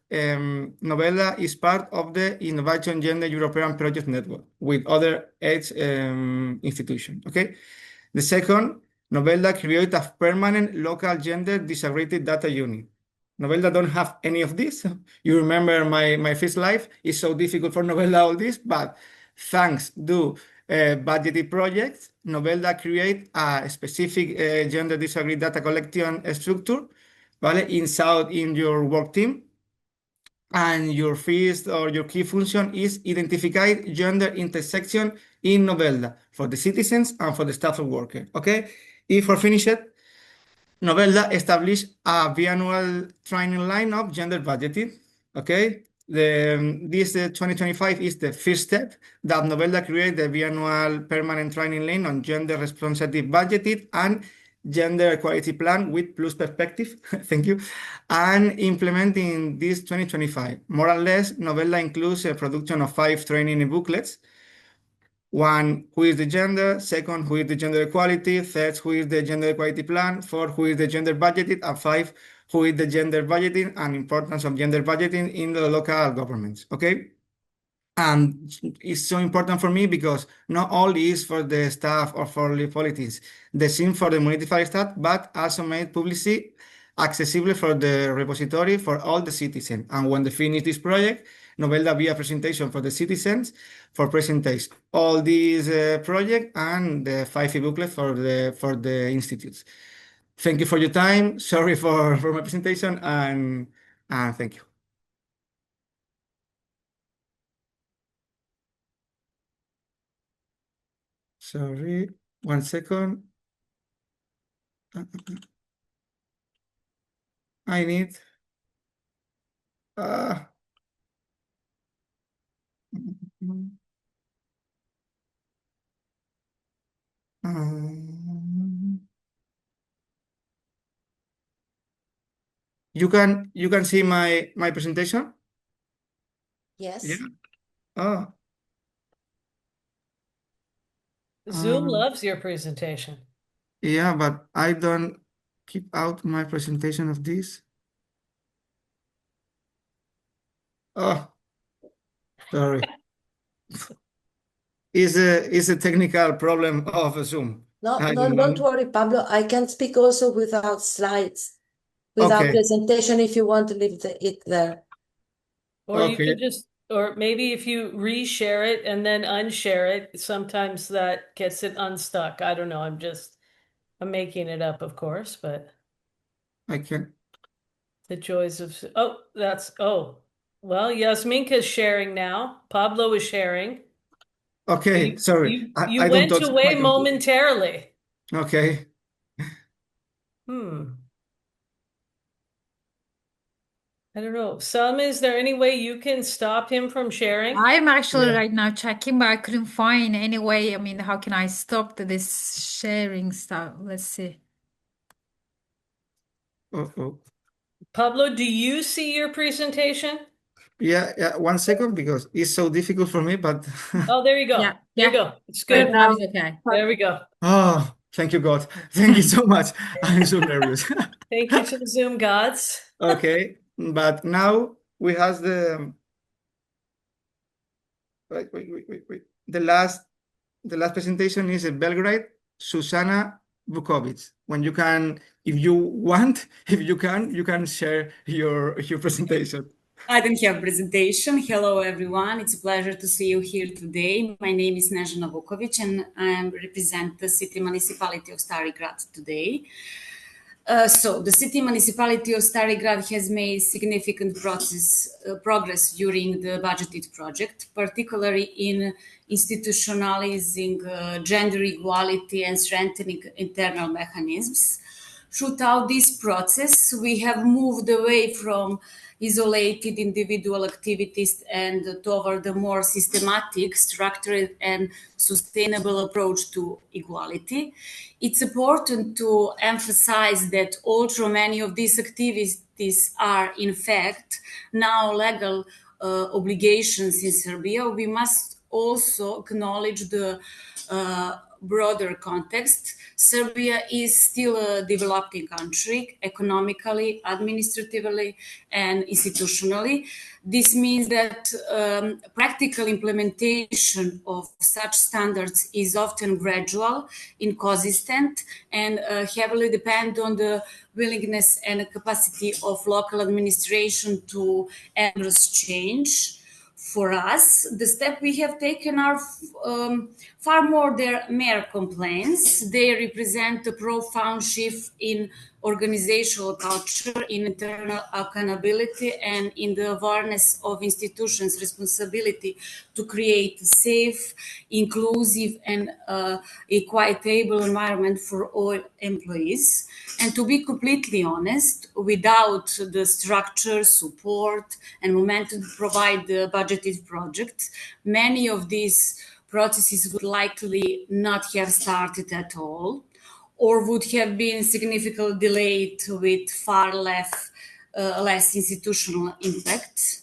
Novella is part of the Innovation Gender European Project Network with other 8 institutions. Okay. The second, Novella created a permanent local gender disaggregated data unit. Novella don't have any of this. You remember my first life. It's so difficult for Novella all this, but thanks to budgeted projects, Novelda create a specific gender disaggregated data collection structure, vale, inside in your work team. And your first or your key function is identify gender intersection in Novelda for the citizens and for the staff of worker. Okay, if for finish it, Novelda established a biannual training line of gender budgeting. Okay, this 2025 is the first step that Novelda created the biannual permanent training line on gender responsive budgeted and gender equality plan with plus perspective. Thank you. And implementing this 2025, more or less, Novella includes a production of 5 training booklets. 1, who is the gender? 2nd, who is the gender equality? 3rd, who is the gender equality plan? 4th, who is the gender budgeted? And 5, who is the gender budgeting and importance of gender budgeting in the local governments. Okay. And it's so important for me because not only is for the staff or for the politics, the same for the municipal staff, but also made publicity accessible for the repository for all the citizens. And when they finish this project, Novelda be a presentation for the citizens for presentation all these project and the 5 e-booklet for the institutes. Thank you for your time. Sorry for my presentation and thank you. Sorry, 1 second. I need. You can see my presentation? Yes. Yeah. Oh. Zoom loves your presentation. Yeah, but I don't keep out my presentation of this. Oh, sorry. is a technical problem of Zoom. No, I no, don't don't know. worry, Pablo. I can speak also without slides, without Okay. presentation if you want to leave it there. Or you Okay. could just, or maybe if you reshare it and then unshare it, sometimes that gets it unstuck. I don't know. I'm making it up, of course, but I can. the joys of, well, Yasminka's sharing now. Pablo is sharing. Okay. Sorry. You I don't went touch my away computer. momentarily. Okay. I don't know. Selma, is there any way you can stop him from sharing? I'm actually Yeah. right now checking, but I couldn't find any way. I mean, how can I stop this sharing stuff? Let's see. Oh. Pablo, do you see your presentation? Yeah. 1 second, because it's so difficult for me, but Oh, there you go. Yeah, There you yeah. go. It's good. Right now it's okay. There we go. oh, thank you, God. Thank you so much. I'm so nervous. Thank you to the Zoom gods. Okay. But now we have the wait. The last presentation is in Belgrade, Susana Vukovic. When you can, if you want, if you can share your presentation. I don't have presentation. Hello, everyone. It's a pleasure to see you here today. My name is Snežana Vukovic, and I represent the City Municipality of Stari Grad today. So the City Municipality of Stari Grad has made significant progress during the budgeted project, particularly in institutionalizing gender equality and strengthening internal mechanisms. Throughout this process, we have moved away from isolated individual activities and toward a more systematic, structured, and sustainable approach to equality. It's important to emphasize that although many of these activities are, in fact, now legal obligations in Serbia, we must also acknowledge the broader context. Serbia is still a developing country economically, administratively, and institutionally. This means that practical implementation of such standards is often gradual, inconsistent, and heavily depend on the willingness and capacity of local administration to embrace change. For us, the steps we have taken are far more than mere complaints. They represent a profound shift in organizational culture, in internal accountability, and in the awareness of institutions' responsibility to create a safe, inclusive, and equitable environment for all employees. And to be completely honest, without the structure, support, and momentum to provide the budgeted projects, many of these processes would likely not have started at all, or would have been significantly delayed with far less institutional impact.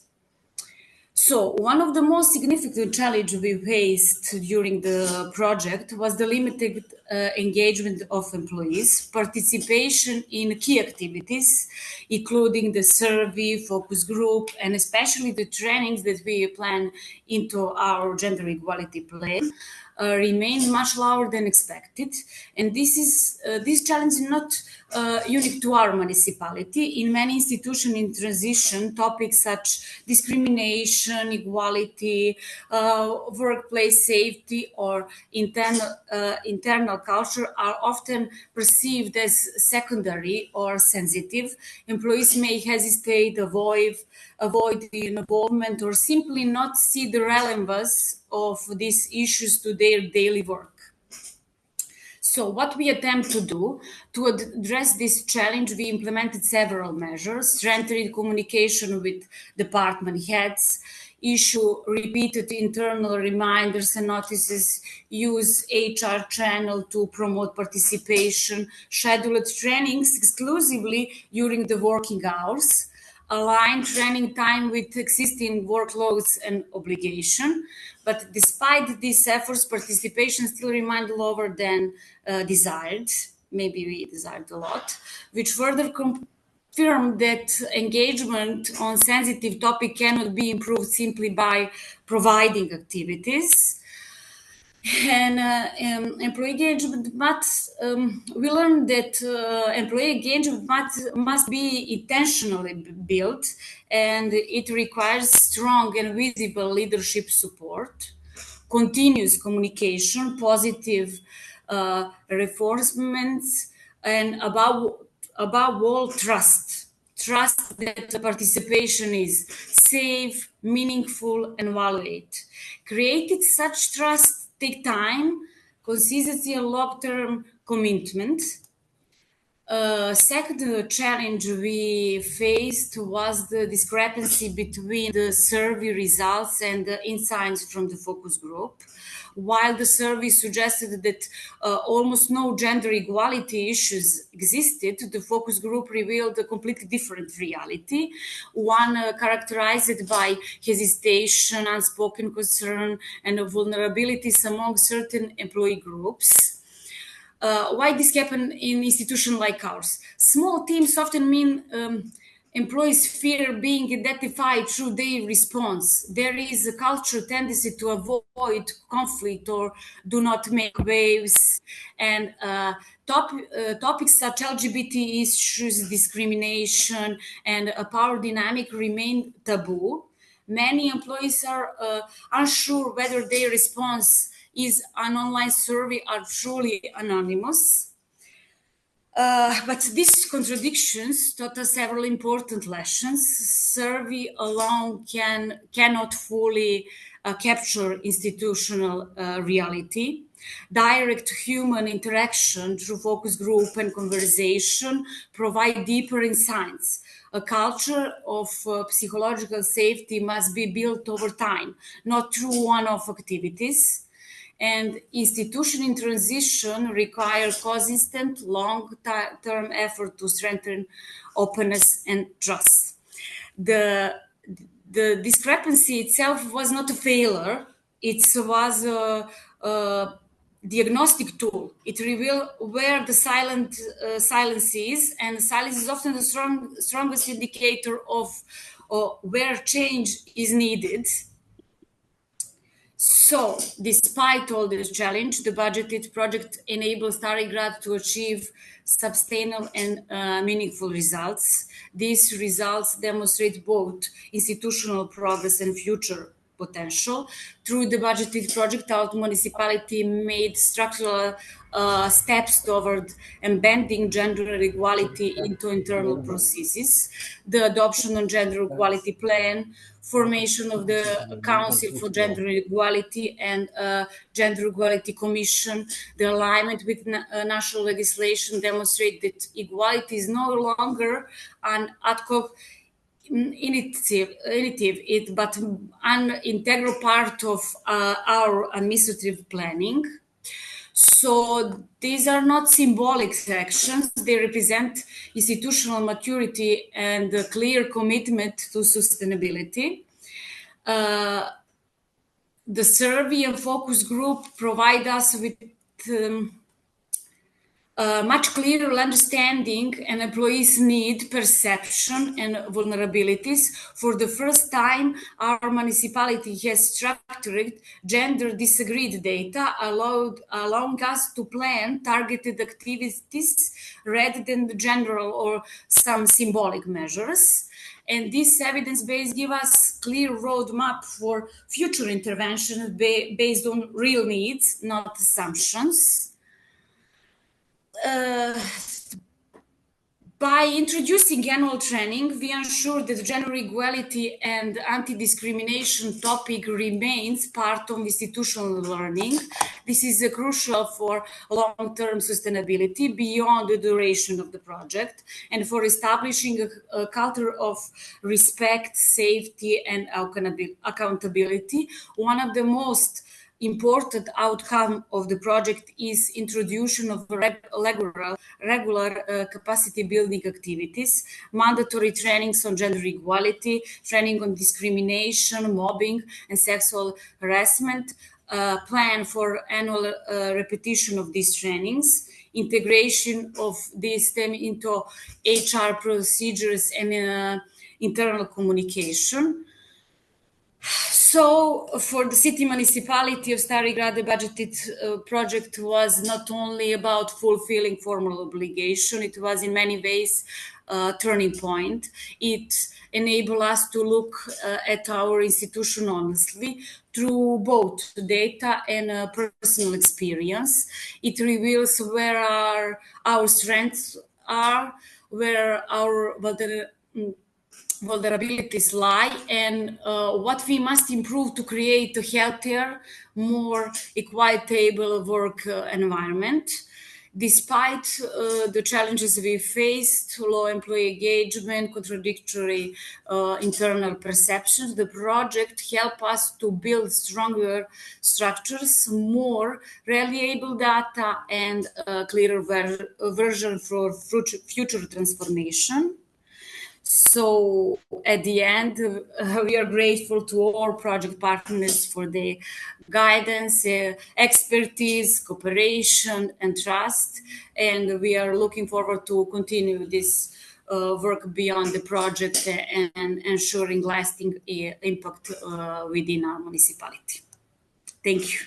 So one of the most significant challenges we faced during the project was the limited engagement of employees, participation in key activities, including the survey, focus group, and especially the trainings that we plan into our gender equality plan. Remained much lower than expected, and this challenge is not unique to our municipality. In many institutions in transition, topics such discrimination, equality, workplace safety, or internal culture are often perceived as secondary or sensitive. Employees may hesitate, avoid the involvement, or simply not see the relevance of these issues to their daily work. So what we attempt to do to address this challenge, we implemented several measures, strengthened communication with department heads, issue repeated internal reminders and notices, use HR channel to promote participation, scheduled trainings exclusively during the working hours, align training time with existing workloads and obligation. But despite these efforts, participation still remained lower than desired. Maybe we desired a lot, which further confirmed that engagement on sensitive topic cannot be improved simply by providing activities. And employee engagement we learned that employee engagement must be intentionally built, and it requires strong and visible leadership support, continuous communication, positive reinforcements, and above all, trust. Trust that the participation is safe, meaningful, and valued. Created such trust take time, consistency, and long-term commitment. Second challenge we faced was the discrepancy between the survey results and the insights from the focus group. While the survey suggested that almost no gender equality issues existed, the focus group revealed a completely different reality, one characterized by hesitation, unspoken concern, and vulnerabilities among certain employee groups. Why this happen in institutions like ours? Small teams often mean employees fear being identified through their response. There is a cultural tendency to avoid conflict or do not make waves. And topics such LGBT issues, discrimination, and a power dynamic remain taboo. Many employees are unsure whether their response is an online survey are truly anonymous. But these contradictions taught us several important lessons. Survey alone cannot fully capture institutional reality. Direct human interaction through focus group and conversation provide deeper insights. A culture of psychological safety must be built over time, not through one-off activities. And institution in transition require consistent long-term effort to strengthen openness and trust. The discrepancy itself was not a failure. It was a diagnostic tool. It revealed where the silence is, and silence is often the strongest indicator of where change is needed. So, despite all this challenge, the budgeted project enables Tarigrad to achieve sustainable and meaningful results. These results demonstrate both institutional progress and future potential. Through the budgeted project, our municipality made structural steps toward embedding gender equality into internal processes. The adoption of gender equality plan, formation of the Council for Gender Equality and Gender Equality Commission, the alignment with national legislation demonstrate that equality is no longer an ad hoc initiative, but an integral part of our administrative planning. So these are not symbolic actions. They represent institutional maturity and a clear commitment to sustainability. The survey and focus group provide us with much clearer understanding and employees' need, perception, and vulnerabilities. For the first time, our municipality has structured gender disagreed data, allowing us to plan targeted activities rather than the general or some symbolic measures. And this evidence base gives us clear roadmap for future intervention based on real needs, not assumptions. By introducing annual training, we ensure that gender equality and anti-discrimination topic remains part of institutional learning. This is crucial for long-term sustainability beyond the duration of the project and for establishing a culture of respect, safety, and accountability. One of the most important outcome of the project is introduction of regular capacity building activities, mandatory trainings on gender equality, training on discrimination, mobbing, and sexual harassment, plan for annual repetition of these trainings, integration of this theme into HR procedures and internal communication. So for the city municipality of Stari Grad, the budgeted project was not only about fulfilling formal obligation, it was in many ways a turning point. It enabled us to look at our institution honestly through both data and personal experience. It reveals where our strengths are, where our vulnerabilities lie, and what we must improve to create a healthier, more equitable work environment. Despite the challenges we faced, low employee engagement, contradictory internal perceptions, the project helped us to build stronger structures, more reliable data, and a clearer version for future transformation. So at the end, we are grateful to all project partners for their guidance, expertise, cooperation, and trust. And we are looking forward to continue this work beyond the project and ensuring lasting impact within our municipality. Thank you.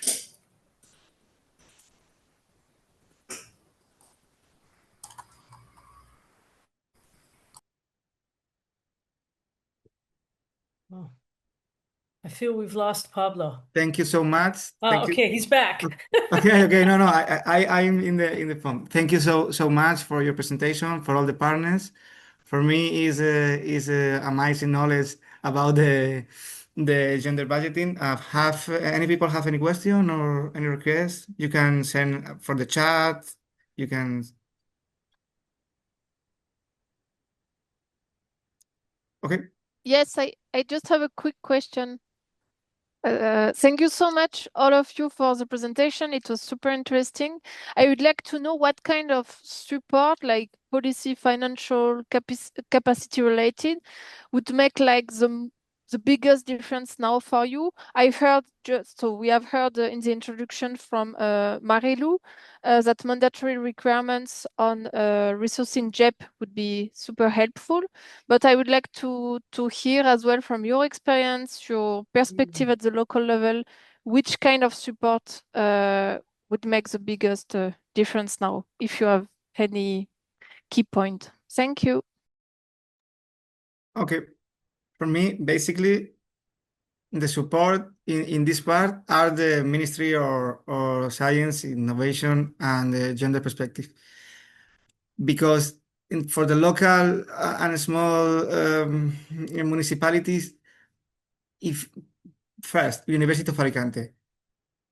Oh, I feel we've lost Pablo. Thank you so much. Oh, okay, he's back. Okay. No. I'm in the phone. Thank you so much for your presentation, for all the partners. For me, is amazing knowledge about the gender budgeting. Have any people have any question or any request? You can send for the chat. You can. Okay. Yes, I just have a quick question. Thank you so much, all of you, for the presentation. It was super interesting. I would like to know what kind of support, like policy, financial, capacity related, would make like the biggest difference now for you. I've heard we have heard in the introduction from Marilu that mandatory requirements on resourcing JEP would be super helpful. But I would like to hear as well from your experience, your perspective at the local level, which kind of support would make the biggest difference now, if you have any key point. Thank you. Okay. For me, basically, the support in this part are the Ministry or Science, Innovation, and the gender perspective. Because for the local and small municipalities, if first, University of Alicante.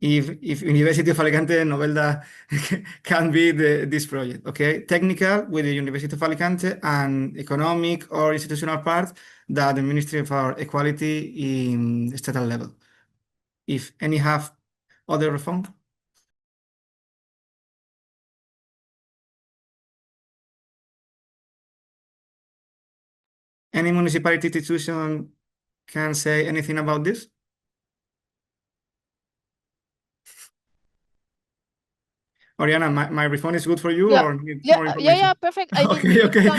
If University of Alicante, Novelda can be this project, okay? Technical with the University of Alicante and economic or institutional part that the Ministry of Equality in estatal level. If any have other reform? Any municipality institution can say anything about this? Oriana, my refund is good for you Yeah. or need more information? Yeah, perfect. I mean, Okay.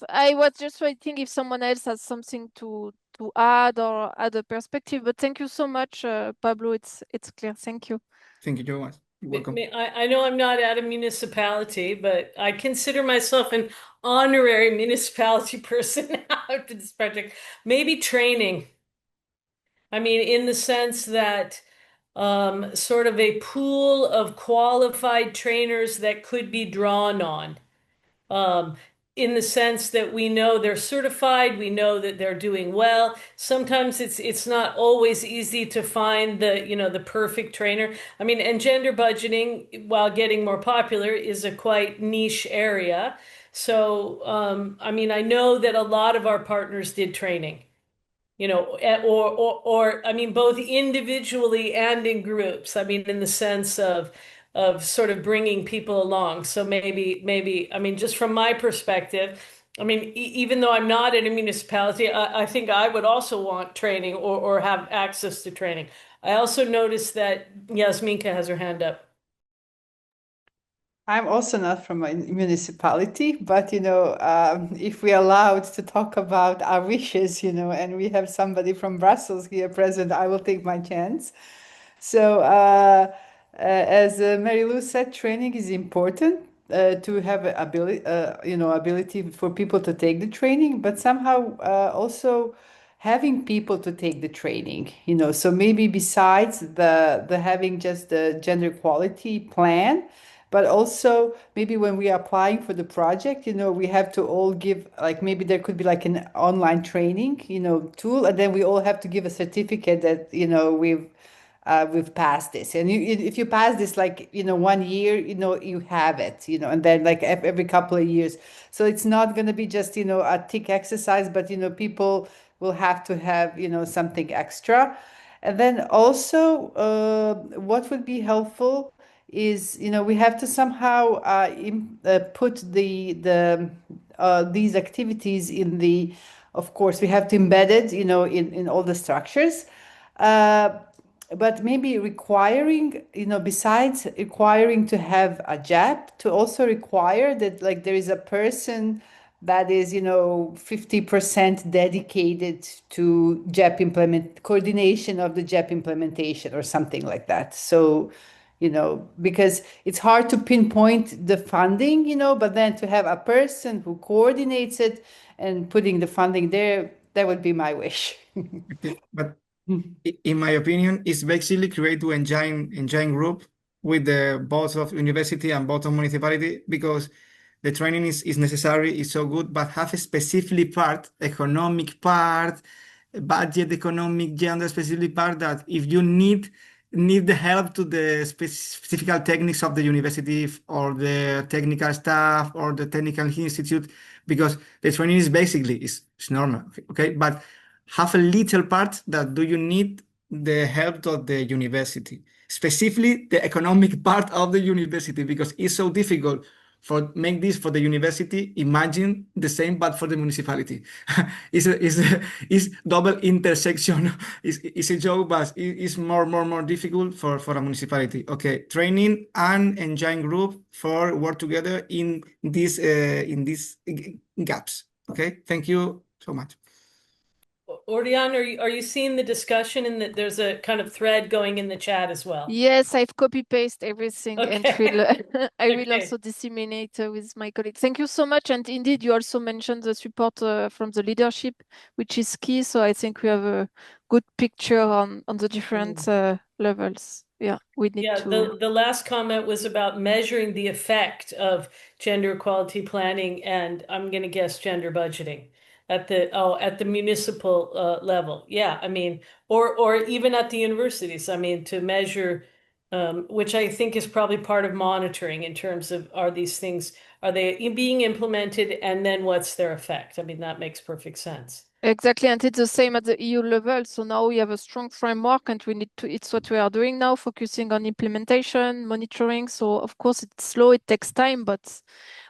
I was just waiting if someone else has something to add or add a perspective. But thank you so much, Pablo. It's clear. Thank you. Thank you very much. You're welcome. I know I'm not at a municipality, but I consider myself an honorary municipality person after this project. Maybe training. I mean, in the sense that sort of a pool of qualified trainers that could be drawn on. In the sense that we know they're certified, we know that they're doing well. Sometimes it's not always easy to find the perfect trainer. I mean, and gender budgeting, while getting more popular, is a quite niche area. So, I mean, I know that a lot of our partners did training, or I mean, both individually and in groups. I mean, in the sense of sort of bringing people along. So maybe, I mean, just from my perspective, I mean, even though I'm not in a municipality, I think I would also want training or have access to training. I also noticed that Yasminka has her hand up. I'm also not from a municipality, but if we are allowed to talk about our wishes, and we have somebody from Brussels here present, I will take my chance. So, as Mary Lou said, training is important to have ability for people to take the training, but somehow also having people to take the training. So maybe besides the having just the gender equality plan, but also maybe when we are applying for the project, we have to all give, like, maybe there could be like an online training, tool, and then we all have to give a certificate that we've passed this. And if you pass this, like, 1 year, you have it, and then like every couple of years. So it's not going to be just, a tick exercise, but, people will have to have, something extra. And then also, what would be helpful is, we have to somehow put these activities in the, of course, we have to embed it, in all the structures. But maybe requiring, besides requiring to have a JAP, to also require that, like, there is a person that is, 50% dedicated to JAP coordination of the JAP implementation or something like that. So, because it's hard to pinpoint the funding, but then to have a person who coordinates it and putting the funding there, that would be my wish. Okay, but in my opinion, it's basically create to engine group with the both of university and both of municipality, because the training is necessary, is so good, but have a specific part, economic part, budget, economic, gender specific part, that if you need the help to the specific techniques of the university or the technical staff or the technical institute, because the training is basically is normal, okay, but have a little part that do you need the help of the university, specifically the economic part of the university, because it's so difficult for make this for the university. Imagine the same, but for the municipality. It's double intersection. It's a joke, but it's more difficult for a municipality. Okay, training and engine group for work together in these gaps. Okay, thank you so much. Orion, are you seeing the discussion in that there's a kind of thread going in the chat as well? Yes, I've copy-paste everything and I will Okay. also disseminate with my colleagues. Thank you so much. And indeed, you also mentioned the support from the leadership, which is key. So I think we have a good picture on the different levels. Yeah, we need to. The last comment was about measuring the effect of gender equality planning, and I'm going to guess gender budgeting at the municipal level. Yeah, I mean, or even at the universities. I mean, to measure, which I think is probably part of monitoring in terms of are they being implemented, and then what's their effect? I mean, that makes perfect sense. Exactly, and it's the same at the EU level. So now we have a strong framework, and it's what we are doing now, focusing on implementation, monitoring. So of course it's slow, it takes time, but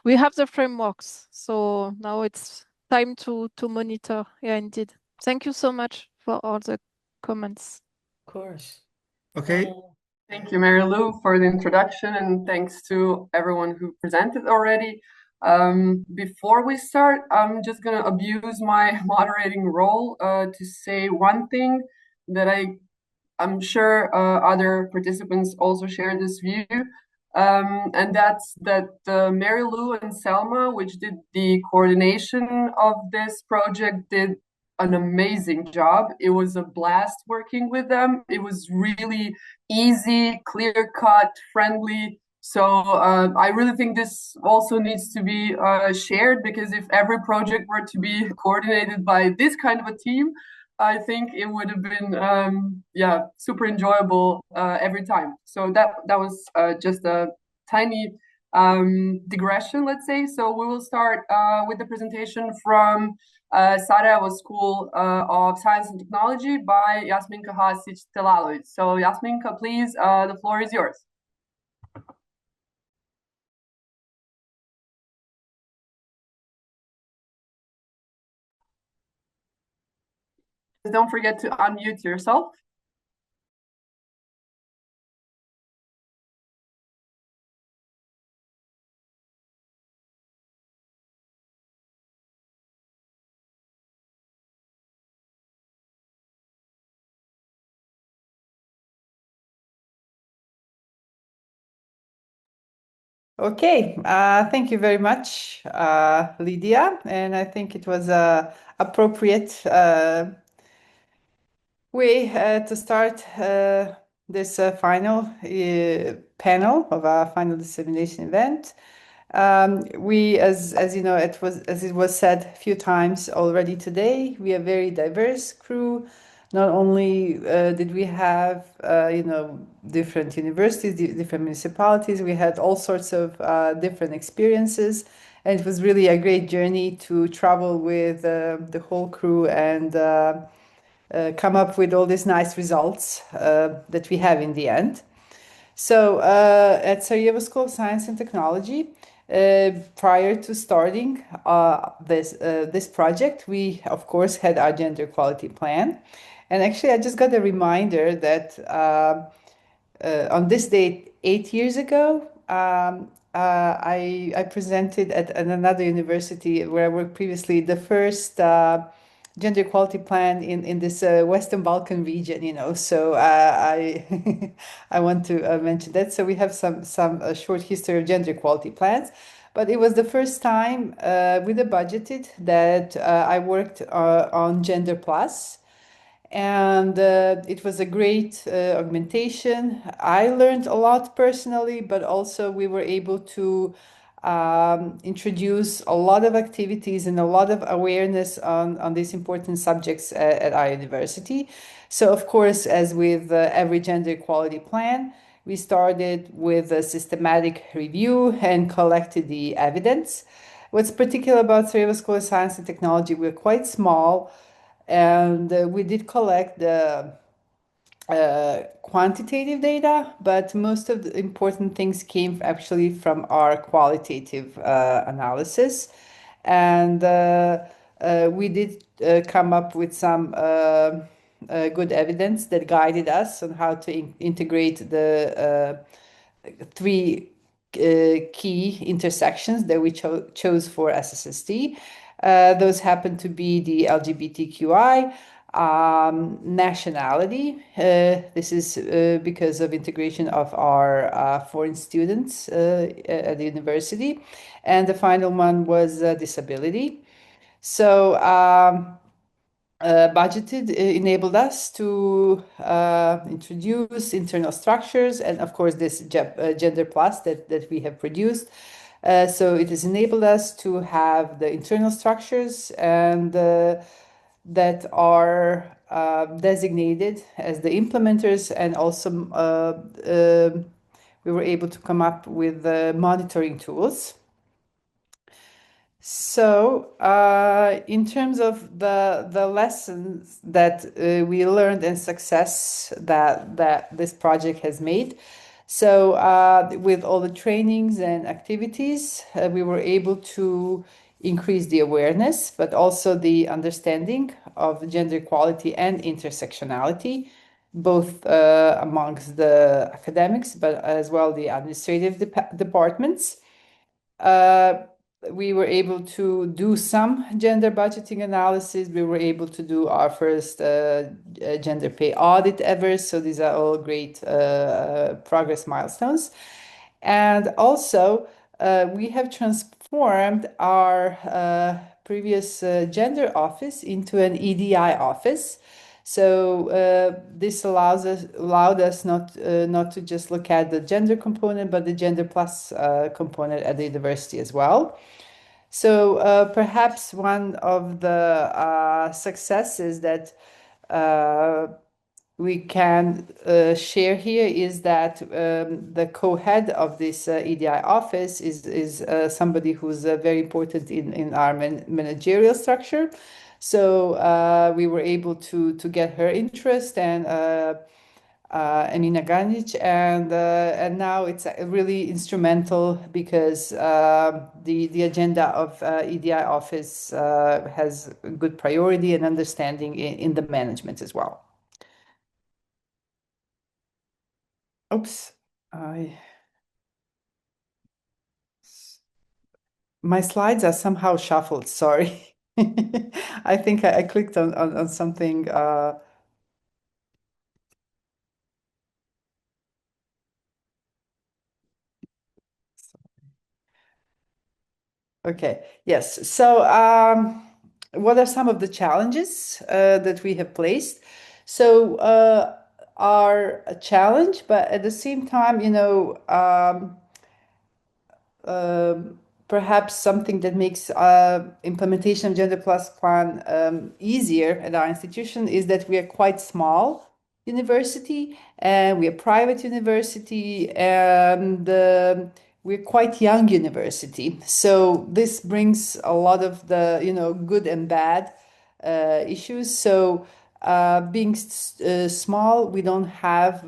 we have the frameworks. So now it's time to monitor. Yeah, indeed. Thank you so much for all the comments. Of course. Okay. Thank you, Mary Lou, for the introduction, and thanks to everyone who presented already. Before we start, I'm just going to abuse my moderating role to say one thing that I'm sure other participants also share this view, and that's that Mary Lou and Selma, which did the coordination of this project, did an amazing job. It was a blast working with them. It was really easy, clear-cut, friendly. So I really think this also needs to be shared, because if every project were to be coordinated by this kind of a team, I think it would have been super enjoyable every time. So that was just a tiny digression, let's say. So we will start with the presentation from Sarajevo School of Science and Technology by Jasminka Hasic-Telalovic. So Jasminka, please, the floor is yours. Don't forget to unmute yourself. Okay, thank you very much, Lydia. And I think it was appropriate way to start this final panel of our final dissemination event. We, as you know, as it was said a few times already today, we are a very diverse crew. Not only did we have different universities, different municipalities, we had all sorts of different experiences, and it was really a great journey to travel with the whole crew and come up with all these nice results that we have in the end. So at Sarajevo School of Science and Technology, prior to starting this project, we of course had our gender equality plan. And actually, I just got a reminder that on this date, 8 years ago, I presented at another university where I worked previously, the first gender equality plan in this Western Balkan region, So I I want to mention that. So we have some short history of gender equality plans, but it was the first time with a budgeted that I worked on Gender Plus. And it was a great augmentation. I learned a lot personally, but also we were able to introduce a lot of activities and a lot of awareness on these important subjects at our university. So, of course, as with every gender equality plan, we started with a systematic review and collected the evidence. What's particular about Sarajevo School of Science and Technology, we're quite small, and we did collect the quantitative data, but most of the important things came actually from our qualitative analysis. And we did come up with some good evidence that guided us on how to integrate the three key intersections that we chose for SSST. Those happen to be the LGBTQI, nationality. This is because of integration of our foreign students at the university. And the final one was disability. So budgeted enabled us to introduce internal structures and, of course, this Gender Plus that we have produced. So it has enabled us to have the internal structures and that are designated as the implementers, and also we were able to come up with monitoring tools. So, in terms of the lessons that we learned and success that this project has made, so with all the trainings and activities, we were able to increase the awareness, but also the understanding of gender equality and intersectionality, both amongst the academics, but as well the administrative departments. We were able to do some gender budgeting analysis. We were able to do our first gender pay audit ever. So these are all great progress milestones. And also, we have transformed our previous gender office into an EDI office. So this allowed us not to just look at the gender component, but the gender plus component at the university as well. So perhaps one of the successes that we can share here is that the co-head of this EDI office is somebody who's very important in our managerial structure. So we were able to get her interest and Emina Ganic, and now it's really instrumental because the agenda of EDI office has good priority and understanding in the management as well. Oops, my slides are somehow shuffled. Sorry. I think I clicked on something. Okay, yes. So, what are some of the challenges that we have placed? So, our challenge, but at the same time, perhaps something that makes implementation of Gender Plus Plan easier at our institution is that we are quite small university and we are private university and we're quite young university. So this brings a lot of the good and bad issues. So being small, we don't have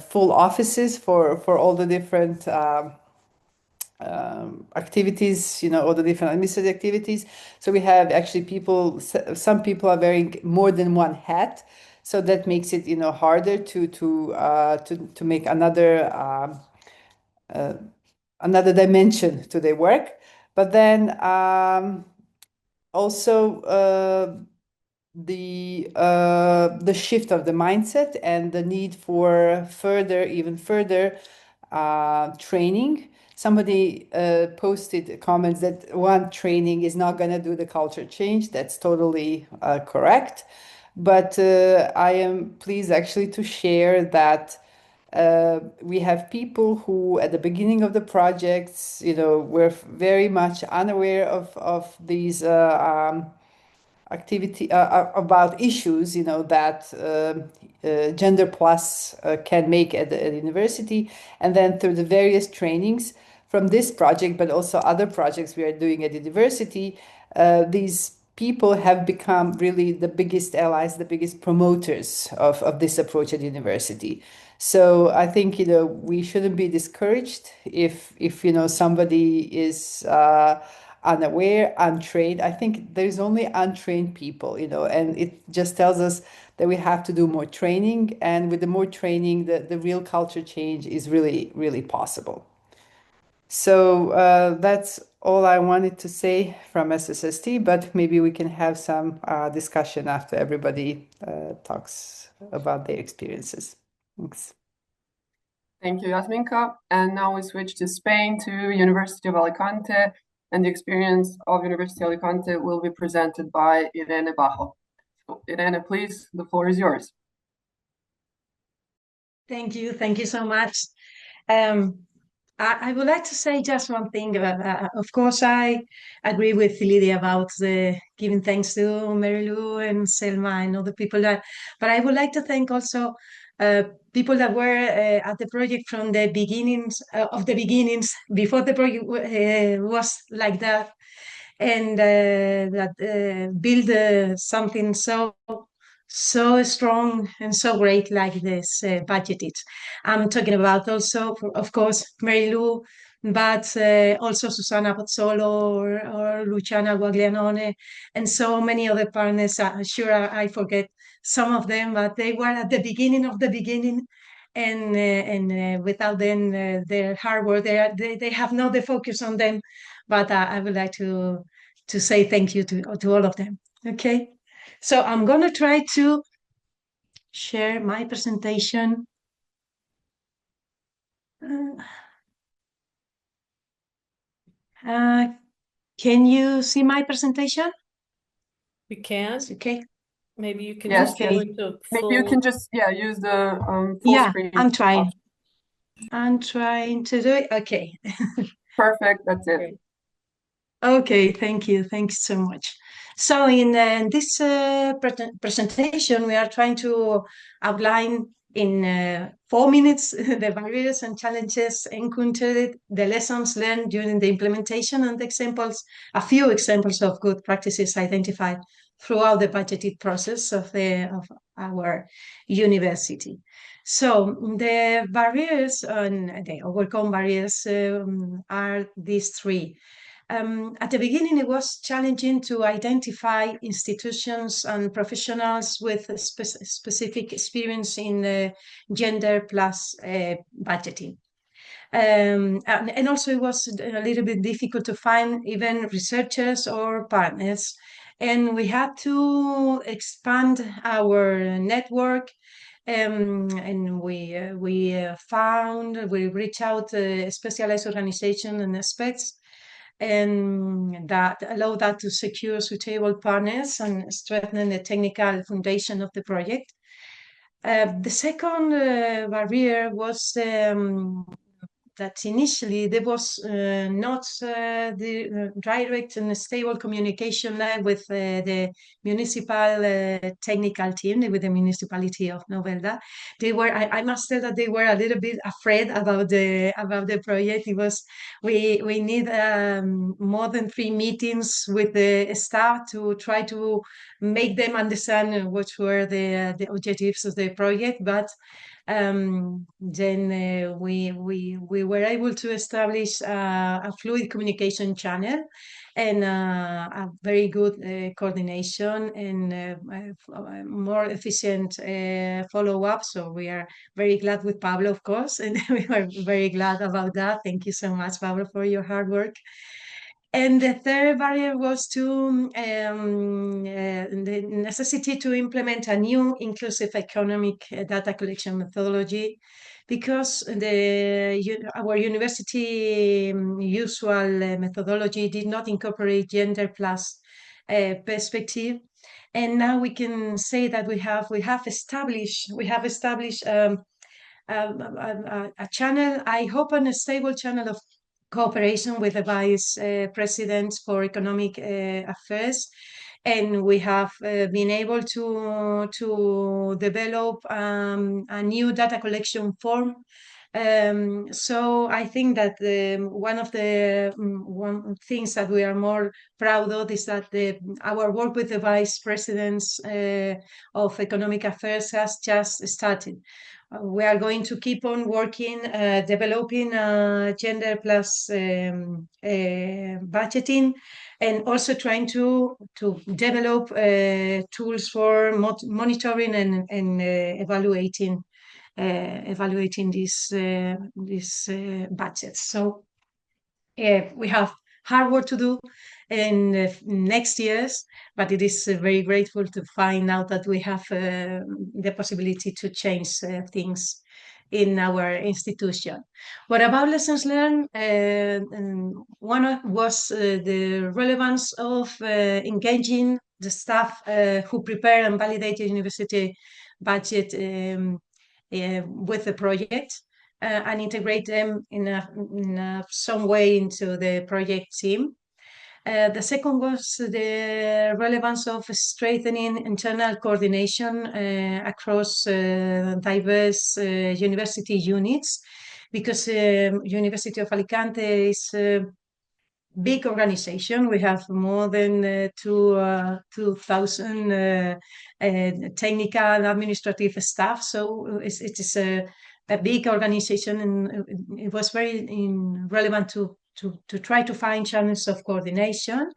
full offices for all the different activities, all the different administrative activities. So we have actually people, some people are wearing more than one hat. So that makes it, harder to make another dimension to their work. But then also the shift of the mindset and the need for even further training. Somebody posted comments that one training is not going to do the culture change. That's totally correct. But I am pleased actually to share that we have people who at the beginning of the projects, were very much unaware of these activity about issues that gender plus can make at the university, and then through the various trainings from this project but also other projects we are doing at university, these people have become really the biggest allies, the biggest promoters of this approach at university. So I think we shouldn't be discouraged if somebody is unaware, untrained. I think there's only untrained people, and it just tells us that we have to do more training. And with the more training, the real culture change is really, really possible. So that's all I wanted to say from SSST, but maybe we can have some discussion after everybody talks about their experiences. Thanks. Thank you, Yasminka. And now we switch to Spain, to University of Alicante, and the experience of University of Alicante will be presented by Irene Bajo. So, Irene, please, the floor is yours. Thank you so much. I would like to say just one thing. Of course, I agree with Lydia about giving thanks to Mary Lou and Selma and other people but I would like to thank also people that were at the project from the beginnings of the beginnings, before the project was like that, and that build something so strong and so great like this budgeted. I'm talking about also, of course, Mary Lou, but also Susana Pozzolo or Luciana Guaglianone, and so many other partners. Sure, I forget some of them, but they were at the beginning of the beginning. And without them, their hard work, they have no the focus on them. But I would like to say thank you to all of them. Okay. So I'm going to try to share my presentation. Can you see my presentation? We can. Okay. Maybe you can Yes, just go into maybe full. you can just use the full screen. I'm trying. I'm trying to do it. Okay. Perfect. That's it. Great. Okay, thank you. Thanks so much. So in this presentation, we are trying to outline in 4 minutes the barriers and challenges encountered, the lessons learned during the implementation, and examples, a few examples of good practices identified throughout the budgeted process of our university. So the barriers and the overcome barriers are these three. At the beginning, it was challenging to identify institutions and professionals with a specific experience in gender plus budgeting. And also it was a little bit difficult to find even researchers or partners. And we had to expand our network And we reach out specialized organization and aspects, and that allow that to secure suitable partners and strengthen the technical foundation of the project. The second barrier was that initially there was not the direct and stable communication line with the municipal technical team, with the municipality of Novelda. They were, I must say that they were a little bit afraid about the project. It was, we need more than 3 meetings with the staff to try to make them understand what were the objectives of the project, but then we were able to establish a fluid communication channel and a very good coordination and more efficient follow-up. So we are very glad with Pablo, of course, and we are very glad about that. Thank you so much, Pablo, for your hard work. And the third barrier was the necessity to implement a new inclusive economic data collection methodology, because our university usual methodology did not incorporate gender plus perspective. And now we can say that we have established a channel, I hope, a stable channel of cooperation with the Vice President for Economic Affairs. And we have been able to develop a new data collection form. So I think that one of the things that we are more proud of is that our work with the Vice Presidents of Economic Affairs has just started. We are going to keep on working, developing gender plus budgeting, and also trying to develop tools for monitoring and evaluating these budgets. So we have hard work to do in next years, but it is very grateful to find out that we have the possibility to change things in our institution. What about lessons learned? One was the relevance of engaging the staff who prepare and validate the university budget with the project. And integrate them in some way into the project team. The second was the relevance of strengthening internal coordination across diverse university units, because University of Alicante is a big organization. We have more than 2,000 technical and administrative staff, so it is a big organization, and it was very relevant to try to find channels of coordination.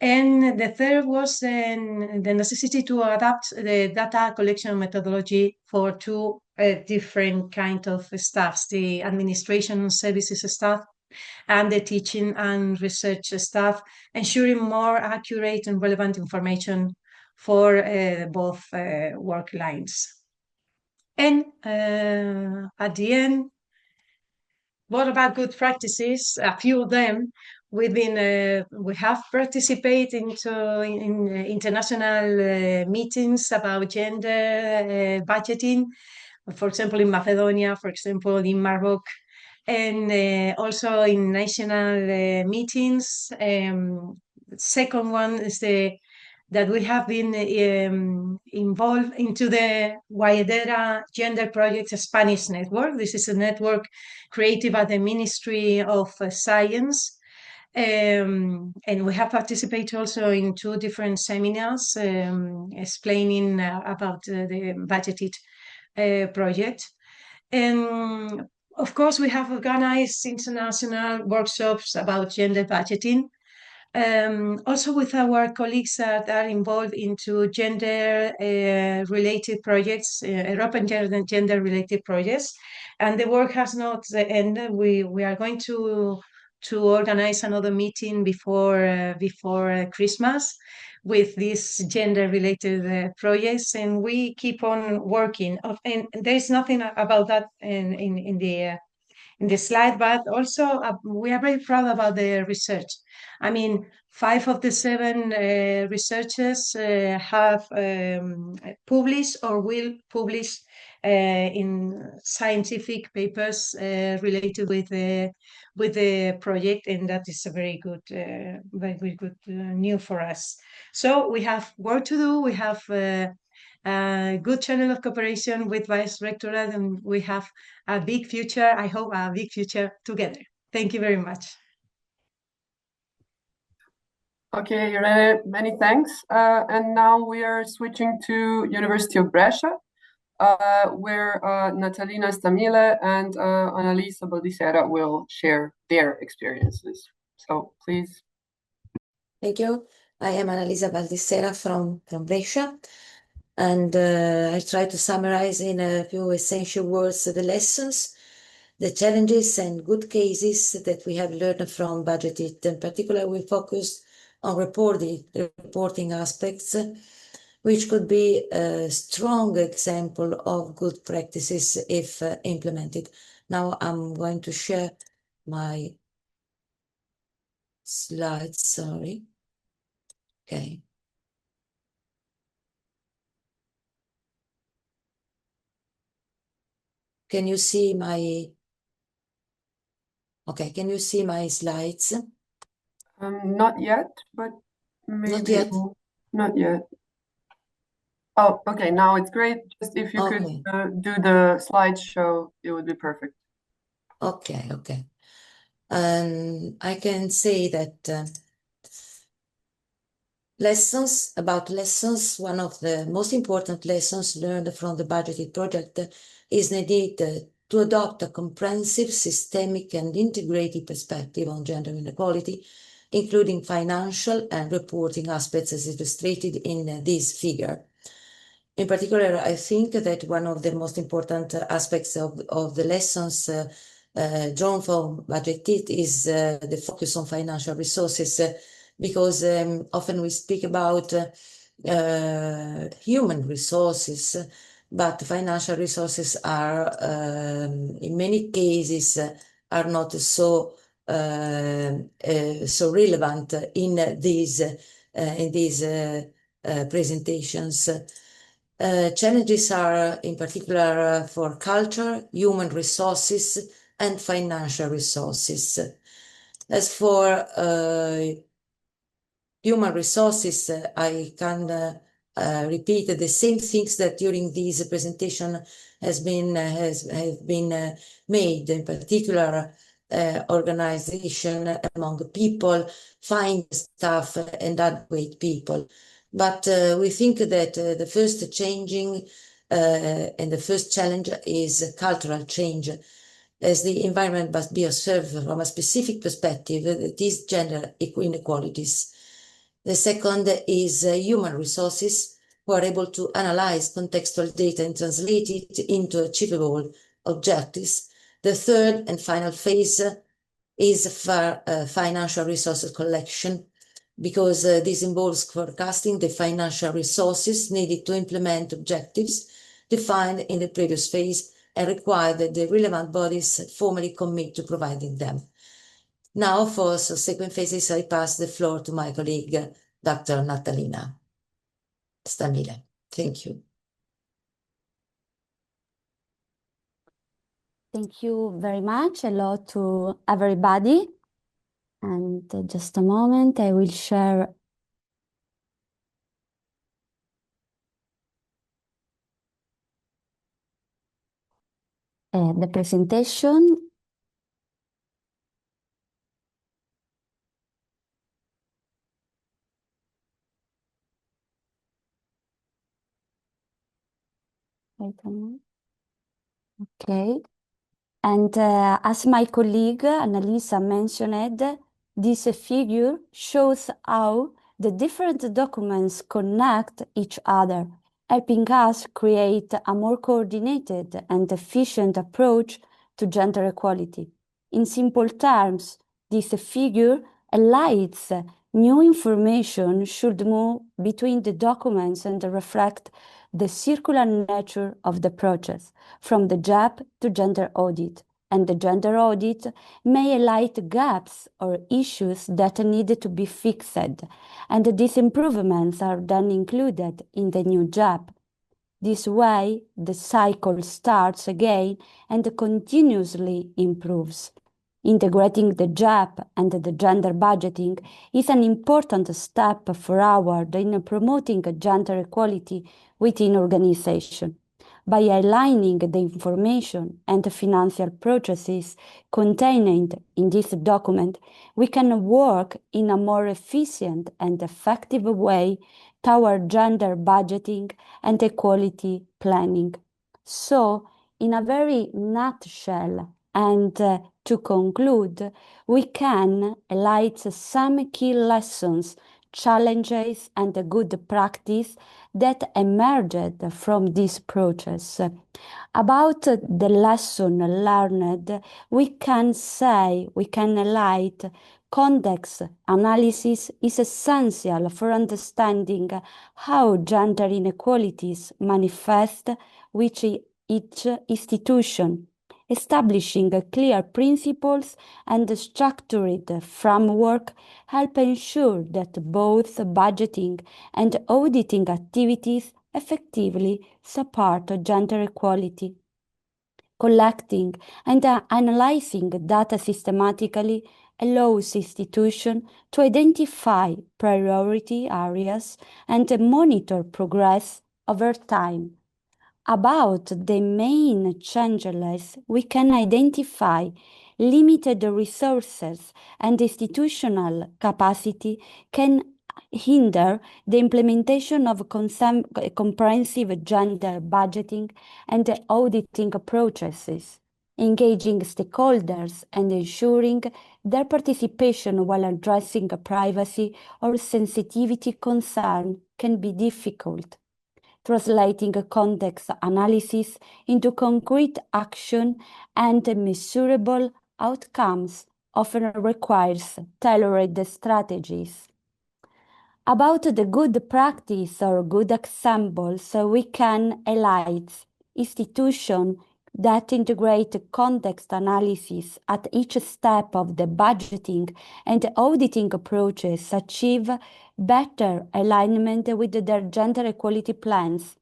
And the third was the necessity to adapt the data collection methodology for two different kinds of staffs: the administration services staff and the teaching and research staff, ensuring more accurate and relevant information for both work lines. And at the end, what about good practices? A few of them. We have participated in international meetings about gender budgeting, for example, in Macedonia, for example, in Morocco, and also in national meetings. Second one is that we have been involved into the Guayadera Gender Project Spanish Network. This is a network created by the Ministry of Science. And we have participated also in 2 different seminars explaining about the budgeted project. And of course, we have organized international workshops about gender budgeting. Also with our colleagues that are involved into gender related projects, European gender related projects, and the work has not ended. We are going to organize another meeting before Christmas with these gender-related projects, and we keep on working. And there is nothing about that in the slide, but also we are very proud about the research. I mean, 5 of the 7 researchers have published or will publish in scientific papers related with the project, and that is a very good news for us. So we have work to do. We have a good channel of cooperation with Vice Rectorate, and we have a big future, I hope a big future together. Thank you very much. Okay, Irene, many thanks. And now we are switching to University of Brescia, where Natalina Stamile and Annalisa Baldissera will share their experiences. So please. Thank you. I am Annalisa Baldissera from Brescia, and I try to summarize in a few essential words the lessons, the challenges and good cases that we have learned from Budget It. In particular, we focused on reporting aspects, which could be a strong example of good practices if implemented. Now I'm going to share my slides, sorry. Okay. Can you see my, okay, can you see my slides? Not yet, but maybe. Not yet? Not yet. Oh, okay, now it's great. Just if you could do the slideshow, it would be perfect. Okay, okay. I can say that lessons, one of the most important lessons learned from the budgeted project is the need to adopt a comprehensive, systemic, and integrated perspective on gender inequality, including financial and reporting aspects as illustrated in this figure. In particular, I think that one of the most important aspects of the lessons drawn from Budget It is the focus on financial resources, because often we speak about human resources, but financial resources are, in many cases, are not so relevant in these presentations. Challenges are in particular for culture, human resources, and financial resources. As for human resources, I can repeat the same things that during this presentation have been made. In particular, organization among people, find staff, and adequate people. But we think that the first changing and the first challenge is cultural change, as the environment must be observed from a specific perspective, that is gender inequalities. The second is human resources, who are able to analyze contextual data and translate it into achievable objectives. The third and final phase is for financial resources collection, because this involves forecasting the financial resources needed to implement objectives defined in the previous phase and require that the relevant bodies formally commit to providing them. Now, for subsequent phases, I pass the floor to my colleague, Dr. Natalina Stamile. Thank you. Thank you very much. Hello to everybody. And just a moment, I will share the presentation. Wait a minute. Okay. And as my colleague Annalisa mentioned, this figure shows how the different documents connect each other, helping us create a more coordinated and efficient approach to gender equality. In simple terms, this figure highlights New information should move between the documents and reflect the circular nature of the process, from the JAP to gender audit. And the gender audit may highlight gaps or issues that need to be fixed, and these improvements are then included in the new JAP. This way, the cycle starts again and continuously improves. Integrating the JAP and the gender budgeting is an important step forward in promoting gender equality within organizations. By aligning the information and financial processes contained in this document, we can work in a more efficient and effective way toward gender budgeting and equality planning. So, in a very nutshell, and to conclude, we can highlight some key lessons, challenges, and good practice that emerged from this process. About the lesson learned, we can highlight context analysis is essential for understanding how gender inequalities manifest with each institution. Establishing clear principles and structured framework help ensure that both budgeting and auditing activities effectively support gender equality. Collecting and analyzing data systematically allows institutions to identify priority areas and monitor progress over time. About the main challenges, we can identify limited resources and institutional capacity can hinder the implementation of comprehensive gender budgeting and auditing processes. Engaging stakeholders and ensuring their participation while addressing privacy or sensitivity concern can be difficult. Translating context analysis into concrete action and measurable outcomes often requires tailored strategies. About the good practice or good examples, we can highlight institutions that integrate context analysis at each step of the budgeting and auditing approaches achieve better alignment with their gender equality plans.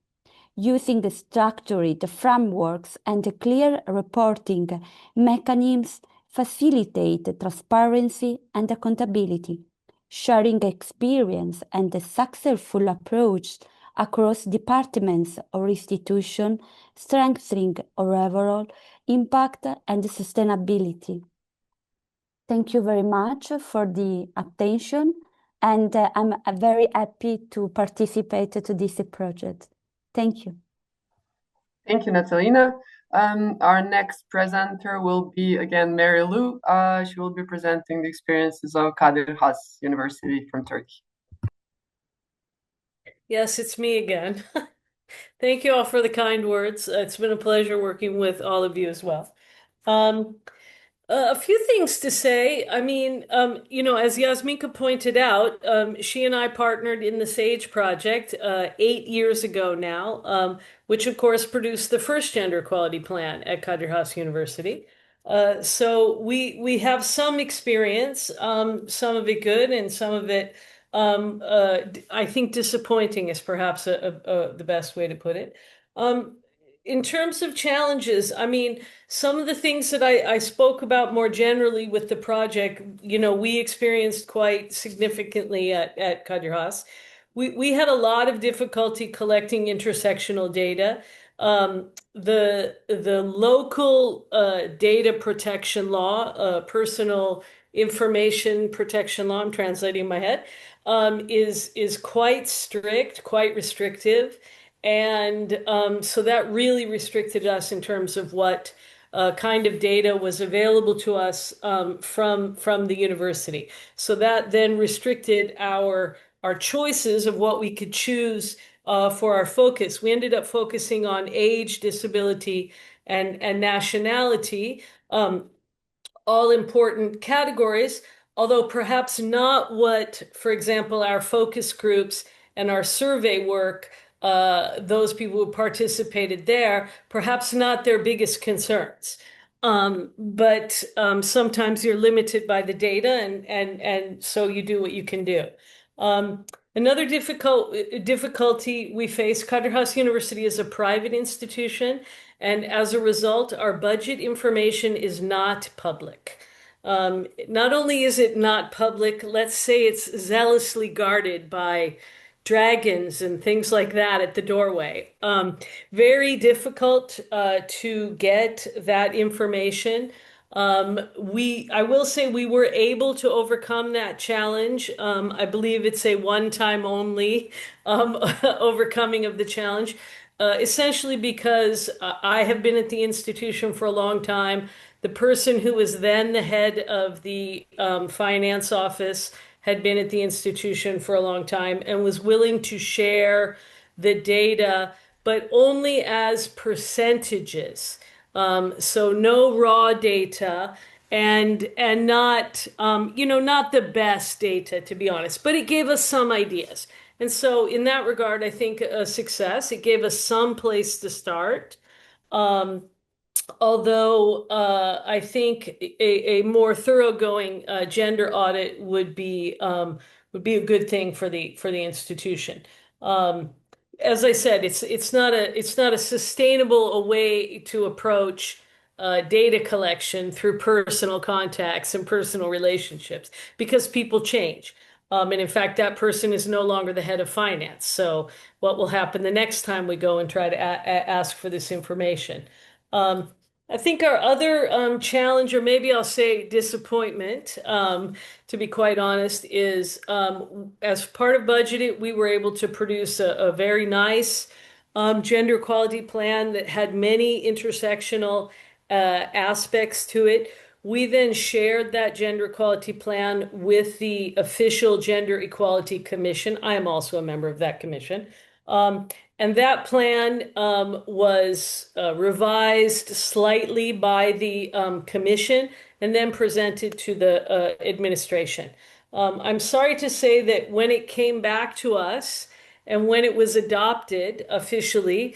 Using structured frameworks and clear reporting mechanisms facilitate transparency and accountability. Sharing experience and a successful approach across departments or institutions, strengthening overall impact and sustainability. Thank you very much for the attention, and I'm very happy to participate to this project. Thank you. Thank you, Natalina. Our next presenter will be again Mary Lou. She will be presenting the experiences of Kadir Has University from Turkey. Yes, it's me again. Thank you all for the kind words. It's been a pleasure working with all of you as well. A few things to say. I mean, as Yasminka pointed out, she and I partnered in the SAGE project 8 years ago now, which of course produced the first gender equality plan at Kadir Has University. So we have some experience, some of it good and some of it, I think disappointing is perhaps the best way to put it. In terms of challenges, I mean, some of the things that I spoke about more generally with the project, we experienced quite significantly at Kadir Has. We had a lot of difficulty collecting intersectional data. The local data protection law, personal information protection law, I'm translating in my head, is quite strict, quite restrictive. And so that really restricted us in terms of what kind of data was available to us from the university. So that then restricted our choices of what we could choose for our focus. We ended up focusing on age, disability, and nationality, all important categories. although perhaps not what, for example, our focus groups and our survey work, those people who participated there, perhaps not their biggest concerns. But sometimes you're limited by the data, and so you do what you can do. Another difficulty we face, Kadir University is a private institution, and as a result, our budget information is not public. Not only is it not public, let's say it's zealously guarded by dragons and things like that at the doorway. Very difficult to get that information. I will say we were able to overcome that challenge. I believe it's a one-time only overcoming of the challenge, essentially because I have been at the institution for a long time. The person who was then the head of the finance office had been at the institution for a long time and was willing to share the data, but only as percentages. So no raw data and not not the best data, to be honest, but it gave us some ideas. And so in that regard, I think a success. It gave us some place to start. Um, Although I think a more thoroughgoing gender audit would be a good thing for the institution. Um, as I said, it's not a sustainable way to approach data collection through personal contacts and personal relationships because people change. And in fact, that person is no longer the head of finance. So what will happen the next time we go and try to ask for this information? Um, I think our other challenge, or maybe I'll say disappointment, to be quite honest, is as part of budgeted, we were able to produce a very nice gender equality plan that had many intersectional aspects to it. We then shared that gender equality plan with the official Gender Equality Commission. I am also a member of that commission. Um, and that plan was revised slightly by the commission and then presented to the administration. I'm sorry to say that when it came back to us and when it was adopted officially,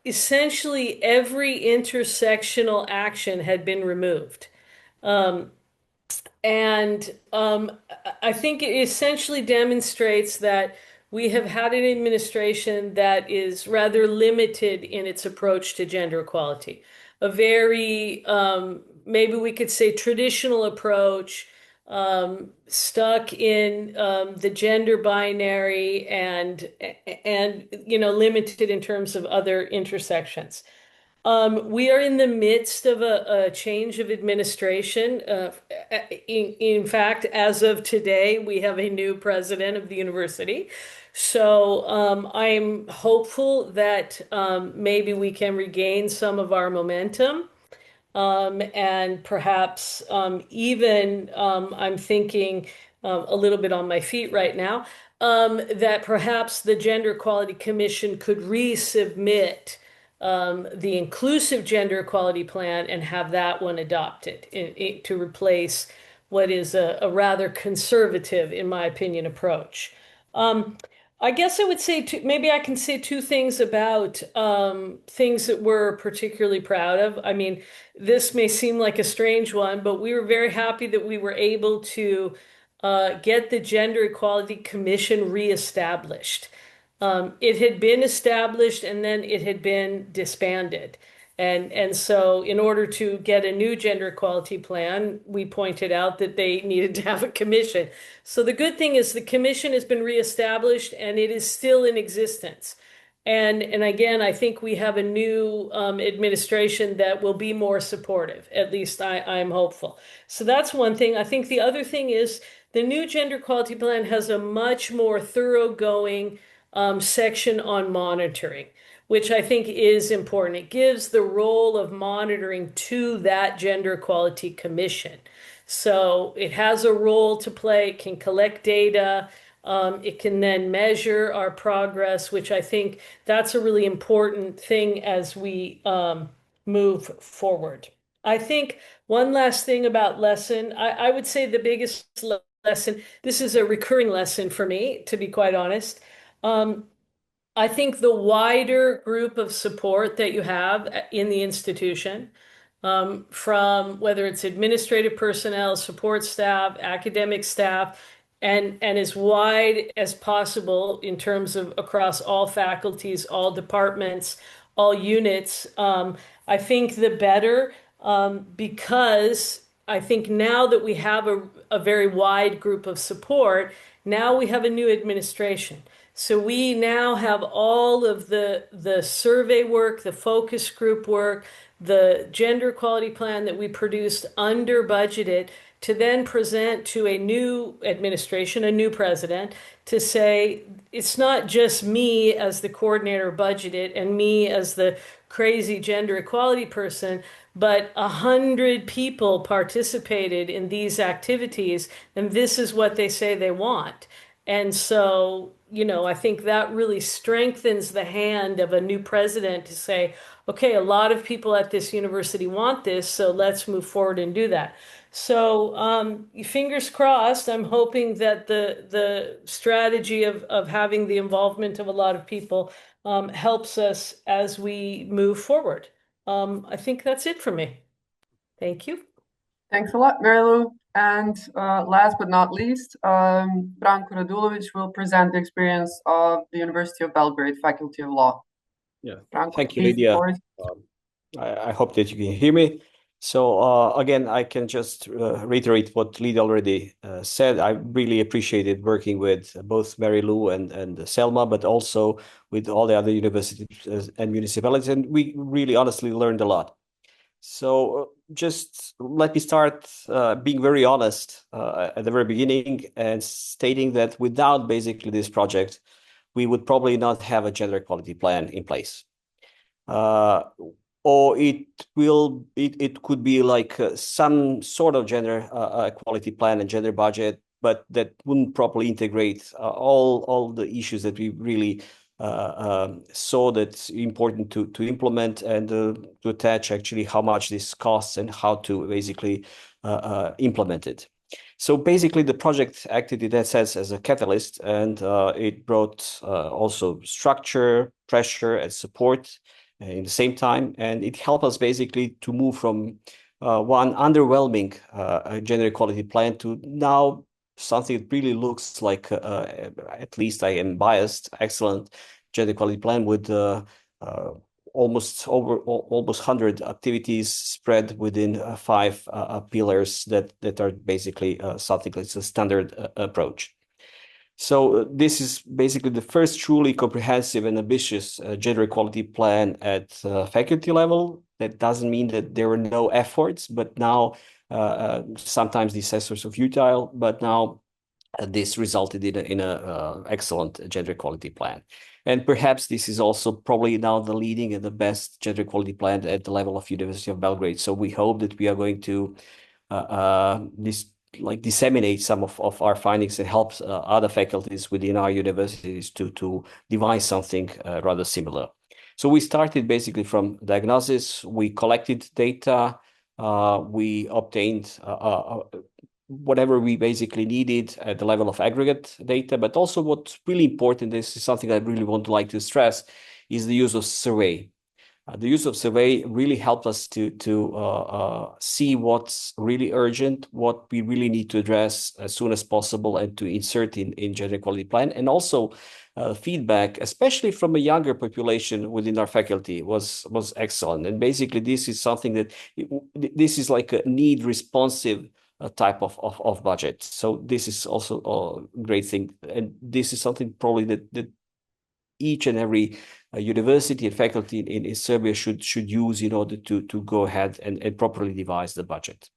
essentially every intersectional action had been removed. Um, and I think it essentially demonstrates that we have had an administration that is rather limited in its approach to gender equality. A very, maybe we could say, traditional approach, stuck in the gender binary and limited in terms of other intersections. We are in the midst of a change of administration. In fact, as of today, we have a new president of the university. So I'm hopeful that maybe we can regain some of our momentum. And perhaps even I'm thinking a little bit on my feet right now, that perhaps the Gender Equality Commission could resubmit the inclusive gender equality plan and have that one adopted to replace what is a rather conservative, in my opinion, approach. I guess I would say maybe I can say two things about things that we're particularly proud of. I mean, this may seem like a strange one, but we were very happy that we were able to get the Gender Equality Commission reestablished. It had been established and then it had been disbanded. And so in order to get a new gender equality plan, we pointed out that they needed to have a commission. So the good thing is the commission has been reestablished and it is still in existence. And again, I think we have a new administration that will be more supportive. At least I'm hopeful. So that's one thing. I think the other thing is the new gender equality plan has a much more thoroughgoing section on monitoring, which I think is important. It gives the role of monitoring to that Gender Equality Commission. So it has a role to play, it can collect data, it can then measure our progress, which I think that's a really important thing as we move forward. I think one last thing about lesson, I would say the biggest lesson, this is a recurring lesson for me, to be quite honest. I think the wider group of support that you have in the institution, from whether it's administrative personnel, support staff, academic staff, and as wide as possible in terms of across all faculties, all departments, all units, I think the better, because I think now that we have a very wide group of support, now we have a new administration. So we now have all of the survey work, the focus group work, the gender equality plan that we produced under budgeted to then present to a new administration, a new president, to say it's not just me as the coordinator of budgeted and me as the crazy gender equality person, but 100 people participated in these activities, and this is what they say they want. And so, I think that really strengthens the hand of a new president to say, okay, a lot of people at this university want this, so let's move forward and do that. So, fingers crossed, I'm hoping that the strategy of having the involvement of a lot of people helps us as we move forward. I think that's it for me. Thank you. Thanks a lot, Marilu. And last but not least, Branko Radulovic will present the experience of the University of Belgrade Faculty of Law. Yeah, Branko, thank you, please, Lydia. Boris. I hope that you can hear me. So again, I can just reiterate what Lydia already said. I really appreciated working with both Mary Lou and Selma, but also with all the other universities and municipalities. And we really honestly learned a lot. So just let me start being very honest at the very beginning and stating that without basically this project, we would probably not have a gender equality plan in place. Or it could be like some sort of gender equality plan and gender budget, but that wouldn't properly integrate all the issues that we really saw that's important to implement and to attach actually how much this costs and how to basically implement it. So basically the project acted in that sense as a catalyst, and it brought also structure, pressure, and support in the same time, and it helped us basically to move from one underwhelming gender equality plan to now something that really looks like, at least I am biased, excellent gender equality plan with almost 100 activities spread within 5 pillars that are basically something that's a standard approach. So this is basically the first truly comprehensive and ambitious gender equality plan at faculty level. That doesn't mean that there were no efforts, but now sometimes these efforts are futile, but now this resulted in a excellent gender equality plan. And perhaps this is also probably now the leading and the best gender equality plan at the level of University of Belgrade. So we hope that we are going to disseminate some of our findings and help other faculties within our universities to devise something rather similar. So we started basically from diagnosis. We collected data. We obtained whatever we basically needed at the level of aggregate data, but also what's really important, this is something I really want to like to stress, is the use of survey. The use of survey really helped us to see what's really urgent, what we really need to address as soon as possible and to insert in gender equality plan. And also feedback, especially from a younger population within our faculty, was excellent. And basically this is something that, this is like a need responsive type of budget. So this is also a great thing. And this is something probably that each and every university and faculty in Serbia should use in order to go ahead and properly devise the budget.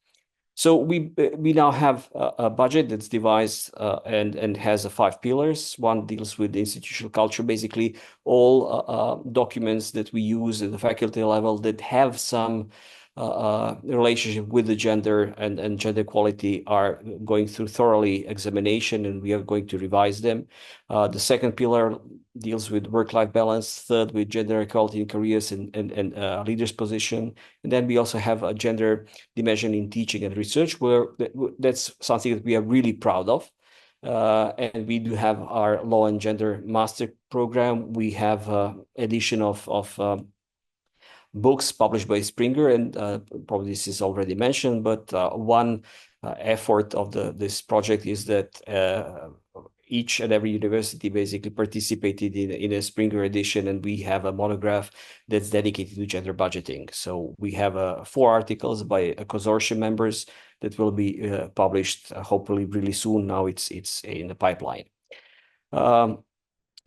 So we now have a budget that's devised and has 5 pillars. One deals with institutional culture, basically all documents that we use at the faculty level that have some relationship with the gender and gender equality are going through thoroughly examination, and we are going to revise them. The second pillar deals with work-life balance. Third, with gender equality in careers and leaders' position. And then we also have a gender dimension in teaching and research, where that's something that we are really proud of. And we do have our Law and Gender Master Program. We have edition of books published by Springer, and probably this is already mentioned, but one effort of this project is that each and every university basically participated in a Springer edition, and we have a monograph that's dedicated to gender budgeting. So we have 4 articles by consortium members that will be published hopefully really soon. Now it's in the pipeline.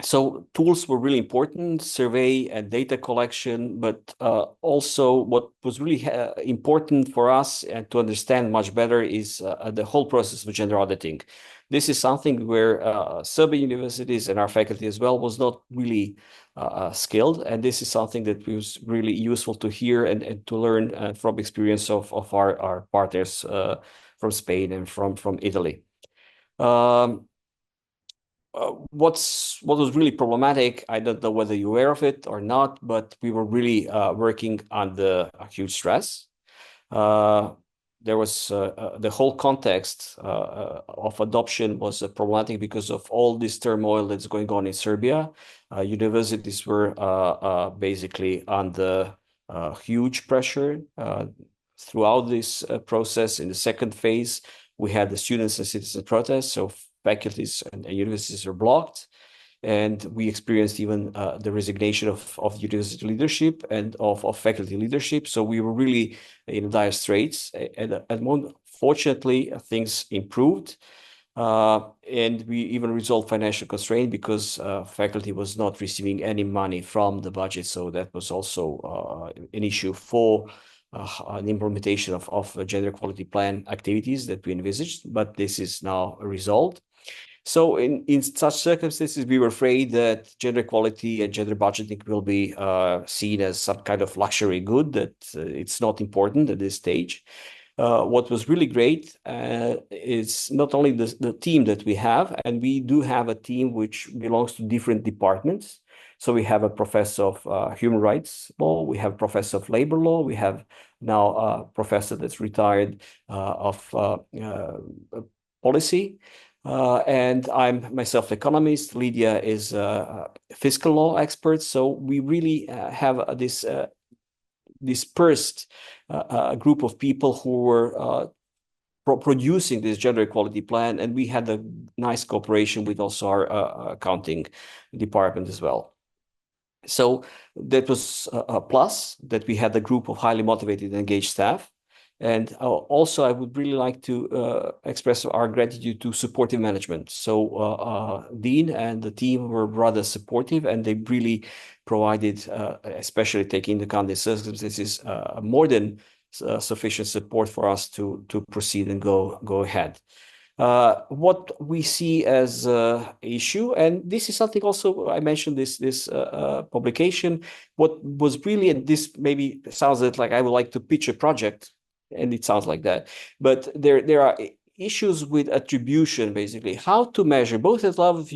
So tools were really important, survey and data collection, but also what was really important for us and to understand much better is the whole process of gender auditing. This is something where Serbian universities and our faculty as well was not really skilled, and this is something that was really useful to hear and to learn from experience of our partners from Spain and from Italy. What was really problematic, I don't know whether you're aware of it or not, but we were really working under a huge stress. There was the whole context of adoption was problematic because of all this turmoil that's going on in Serbia. Universities were basically under huge pressure throughout this process. In the second phase, we had the students and citizen protests, so faculties and universities are blocked, and we experienced even the resignation of university leadership and of faculty leadership. So we were really in dire straits. And fortunately, things improved, and we even resolved financial constraint because faculty was not receiving any money from the budget. So that was also an issue for an implementation of a gender equality plan activities that we envisaged, but this is now resolved. So in such circumstances, we were afraid that gender equality and gender budgeting will be seen as some kind of luxury good, that it's not important at this stage. What was really great is not only the team that we have, and we do have a team which belongs to different departments. So we have a professor of human rights law, we have a professor of labor law, we have now a professor that's retired of policy. And I'm myself economist. Lydia is a fiscal law expert. So we really have this dispersed group of people who were producing this gender equality plan, and we had a nice cooperation with also our accounting department as well. So that was a plus, that we had a group of highly motivated and engaged staff. And also, I would really like to express our gratitude to supportive management. So Dean and the team were rather supportive, and they really provided, especially taking into account the circumstances, more than sufficient support for us to proceed and go ahead. What we see as an issue, and this is something also I mentioned this publication. What was really, and this maybe sounds like I would like to pitch a project, and it sounds like that, but there are issues with attribution, basically how to measure both at the level of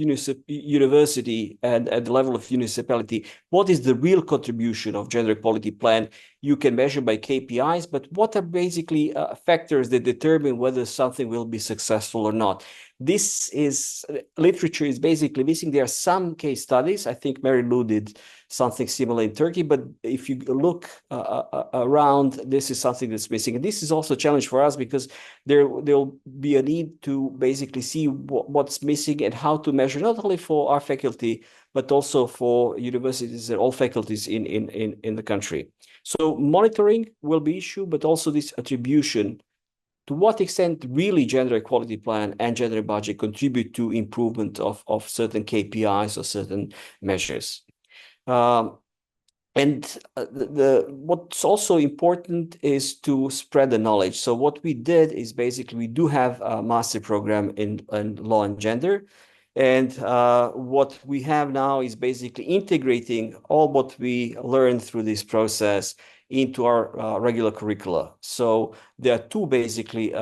university and at the level of municipality. What is the real contribution of gender equality plan? You can measure by KPIs, but what are basically factors that determine whether something will be successful or not? This is literature is basically missing. There are some case studies. I think Mary Lou did something similar in Turkey, but if you look around, this is something that's missing. And this is also a challenge for us because there'll be a need to basically see what's missing and how to measure, not only for our faculty, but also for universities and all faculties in the country. So monitoring will be issue, but also this attribution. To what extent really gender equality plan and gender budget contribute to improvement of certain KPIs or certain measures? And what's also important is to spread the knowledge. So what we did is basically we do have a master program in law and gender. And what we have now is basically integrating all what we learned through this process into our regular curricula. So there are two basically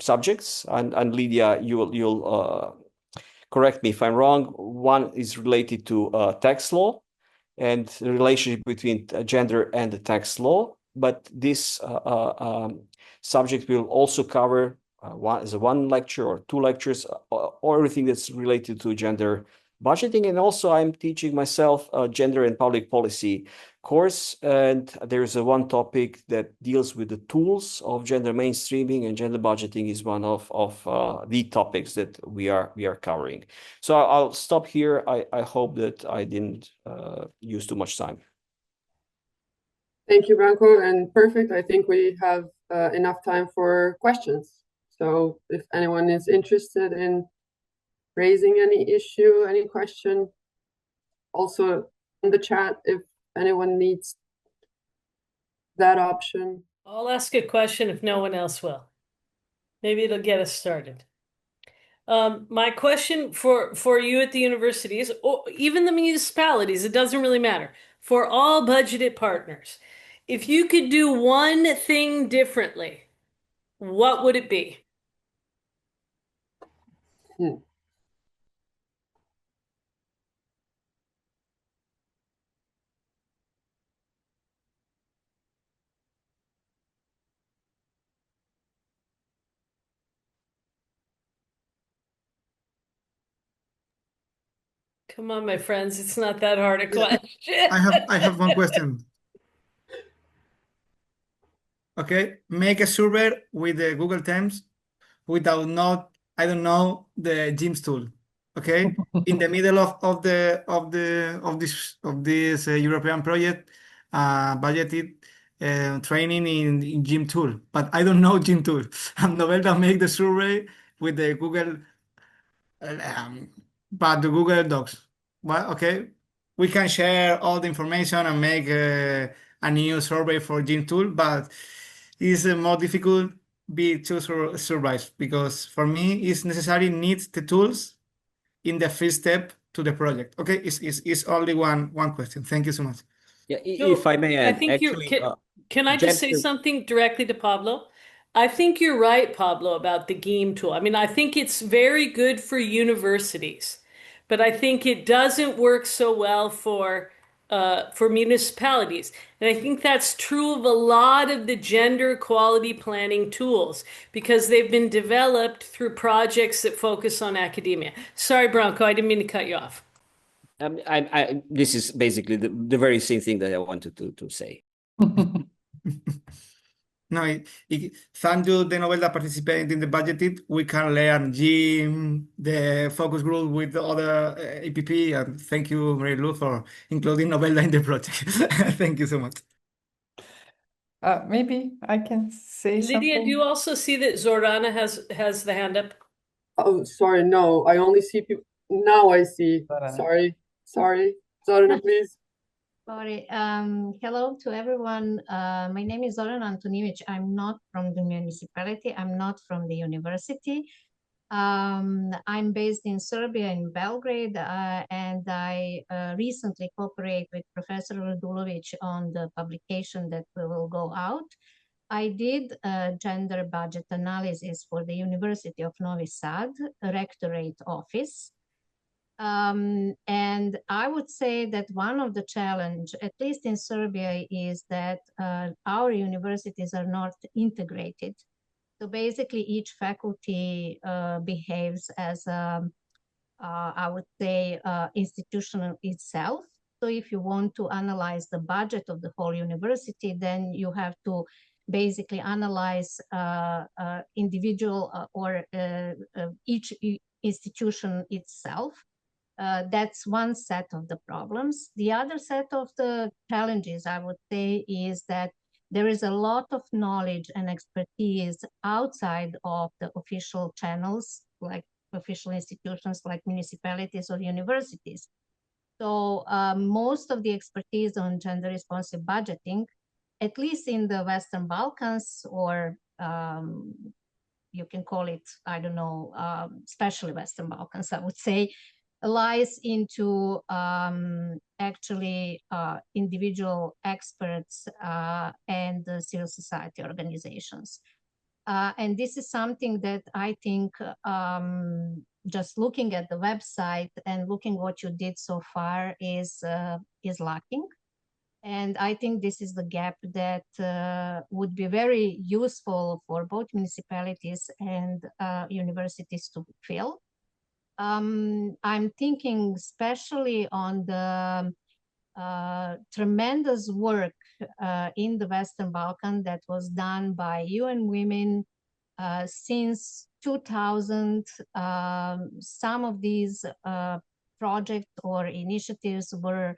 subjects, and Lydia, you'll correct me if I'm wrong. One is related to tax law and the relationship between gender and the tax law. But this subject will also cover one lecture or two lectures, or everything that's related to gender budgeting. And also I'm teaching myself a gender and public policy course, and there's one topic that deals with the tools of gender mainstreaming, and gender budgeting is one of the topics that we are covering. So I'll stop here. I hope that I didn't use too much time. Thank you, Branko, and perfect. I think we have enough time for questions. So if anyone is interested in raising any issue, any question, also in the chat if anyone needs that option. I'll ask a question if no one else will. Maybe it'll get us started. My question for you at the universities, or even the municipalities, it doesn't really matter, for all budgeted partners, if you could do one thing differently, what would it be? Come on, my friends, it's not that hard a question. I have one question. Okay, make a survey with the Google Terms without I don't know, the GIMS tool. Okay, in the middle of this European project, budgeted training in GIM tool, but I don't know GIM tool. And Novelda make the survey with the Google, but the Google Docs. Well, okay, we can share all the information and make a new survey for GIM tool, but it's more difficult be to survive, because for me it's necessary needs the tools in the first step to the project. Okay, it's only one question. Thank you so much. Yeah, No, if I may I add, think actually, can I just say gender. something directly to Pablo? I think you're right, Pablo, about the GAME tool. I mean, I think it's very good for universities, but I think it doesn't work so well for municipalities. And I think that's true of a lot of the gender equality planning tools, because they've been developed through projects that focus on academia. Sorry, Branko, I didn't mean to cut you off. This is basically the very same thing that I wanted to say. No, thank you, the Novelda participating in the budgeted. We can learn GIM, the focus group with the other APP, and thank you, Mary Lou, for including Novelda in the project. Thank you so much. Maybe I can say Lydia, something. do you also see that Zorana has the hand up? Oh, sorry, no, I only see people. Now I see. Zorana. Sorry. Zorana, please. Sorry. Hello to everyone. My name is Zoran Antonijević. I'm not from the municipality. I'm not from the university. I'm based in Serbia, in Belgrade, and I recently cooperate with Professor Radulović on the publication that will go out. I did a gender budget analysis for the University of Novi Sad, Rectorate Office. And I would say that one of the challenge, at least in Serbia, is that our universities are not integrated. So basically each faculty behaves as I would say institutional itself. So if you want to analyze the budget of the whole university, then you have to basically analyze individual or each institution itself. That's one set of the problems. The other set of the challenges, I would say, is that there is a lot of knowledge and expertise outside of the official channels, like official institutions like municipalities or universities. So most of the expertise on gender responsive budgeting, at least in the Western Balkans, or you can call it, I don't know, especially Western Balkans, I would say, lies into actually individual experts and civil society organizations. And this is something that I think just looking at the website and looking what you did so far is lacking. And I think this is the gap that would be very useful for both municipalities and universities to fill. I'm thinking especially on the tremendous work in the Western Balkan that was done by UN Women since 2000. Some of these projects or initiatives were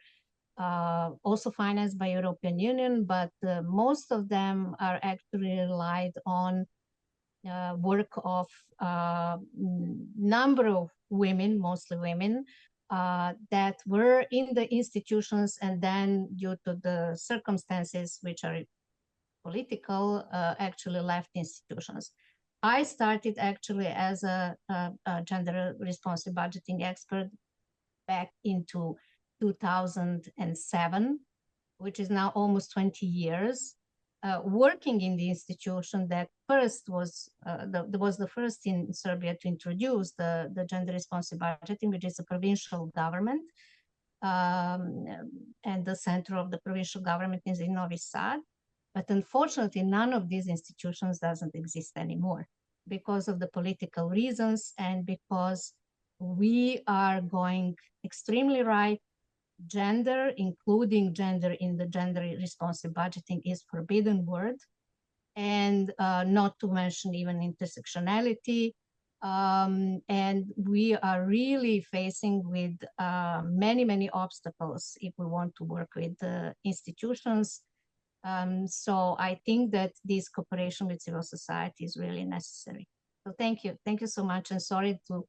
also financed by European Union, but most of them are actually relied on work of number of women, mostly women, that were in the institutions, and then due to the circumstances which are political, actually left institutions. I started actually as a gender responsive budgeting expert back into 2007, which is now almost 20 years, working in the institution that first was the first in Serbia to introduce the gender responsive budgeting, which is a provincial government. And the center of the provincial government is in Novi Sad. But unfortunately, none of these institutions doesn't exist anymore because of the political reasons and because we are going extremely right. Gender, including gender in the gender responsive budgeting, is forbidden word, and not to mention even intersectionality. And we are really facing with many obstacles if we want to work with institutions. So I think that this cooperation with civil society is really necessary. So thank you so much, and sorry to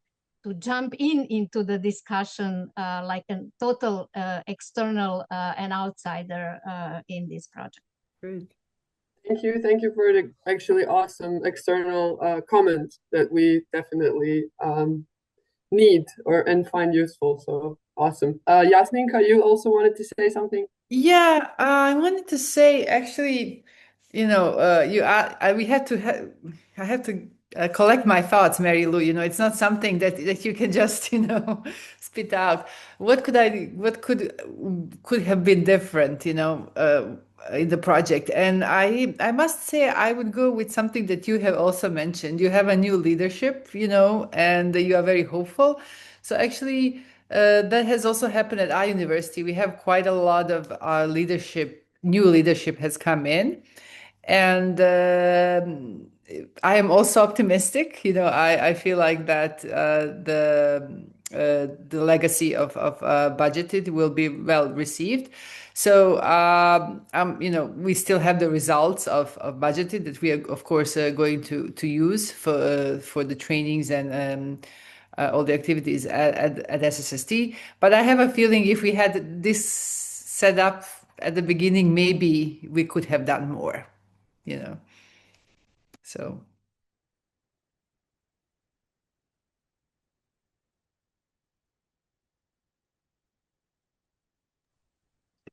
jump into the discussion like a total external and outsider in this project. Great. Thank you for the actually awesome external comment that we definitely need and find useful. So awesome. Yasminka, you also wanted to say something? Yeah, I wanted to say actually, we had to I have to collect my thoughts, Mary Lou. It's not something that you can just spit out. What could have been different, in the project? And I must say I would go with something that you have also mentioned. You have a new leadership, and you are very hopeful. So actually, that has also happened at our university. We have quite a lot of our new leadership has come in. And I am also optimistic. I feel like that the legacy of budgeted will be well received. So we still have the results of budgeted that we are, of course, going to use for the trainings and all the activities at SSST. But I have a feeling if we had this set up at the beginning, maybe we could have done more. So.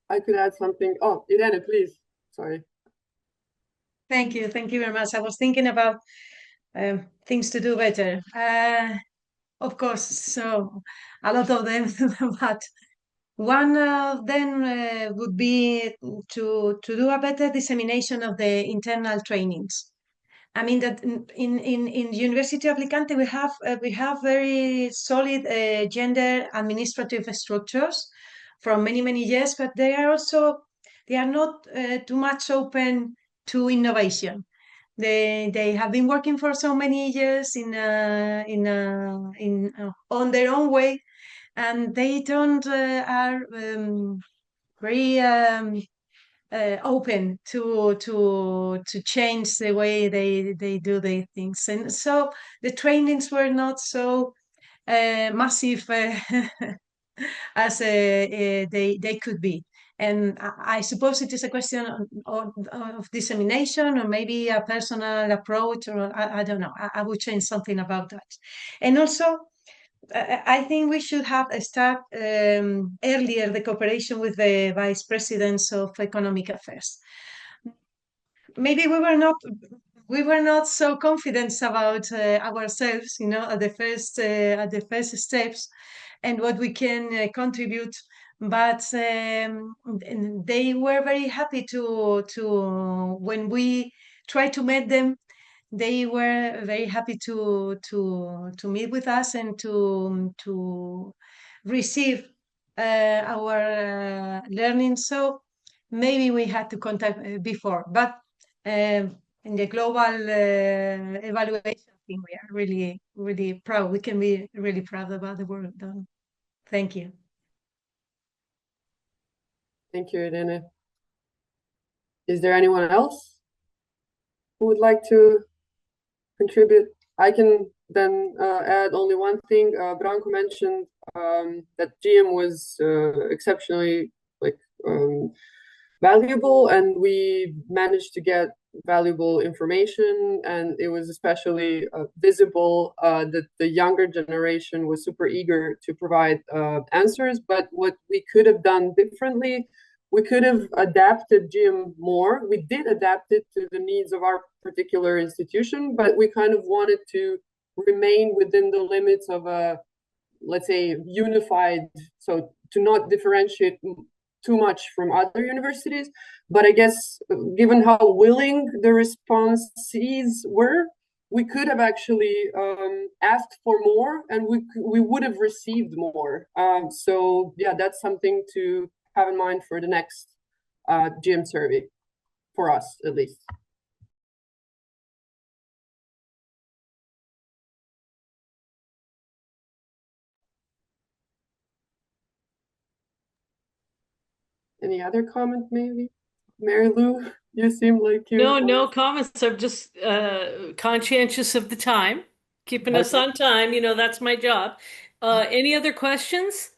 I could add something. Oh, Irene, please. Sorry. Thank you very much. I was thinking about things to do better. Of course, so a lot of them, but one of them would be to do a better dissemination of the internal trainings. I mean that in the University of Alicante we have very solid gender administrative structures from many years, but they are not too much open to innovation. They have been working for so many years on their own way, and they don't are very open to change the way they do their things. And so the trainings were not so massive as they could be. And I suppose it is a question of dissemination, or maybe a personal approach, or I don't know. I would change something about that. And also, I think we should have start earlier the cooperation with the vice presidents of economic affairs. Maybe we were not so confident about ourselves, at the first steps, and what we can contribute. But they were very happy to when we tried to meet them. They were very happy to meet with us and to receive our learning. So maybe we had to contact before, but in the global evaluation, I think we are really, really proud. We can be really proud about the work done. Thank you. Thank you, Irene. Is there anyone else who would like to contribute? I can then add only one thing. Branko mentioned that GM was exceptionally valuable, and we managed to get valuable information, and it was especially visible that the younger generation was super eager to provide answers. But what we could have done differently, we could have adapted GM more. We did adapt it to the needs of our particular institution, but we kind of wanted to remain within the limits of a, let's say, unified, so to not differentiate too much from other universities. But I guess given how willing the responsees were, we could have actually asked for more, and we would have received more. So yeah, that's something to have in mind for the next GM survey, for us at least. Any other comment, maybe? Mary Lou, you seem like you... No comments. I'm just conscientious of the time, keeping us on time. That's my job. Any other questions?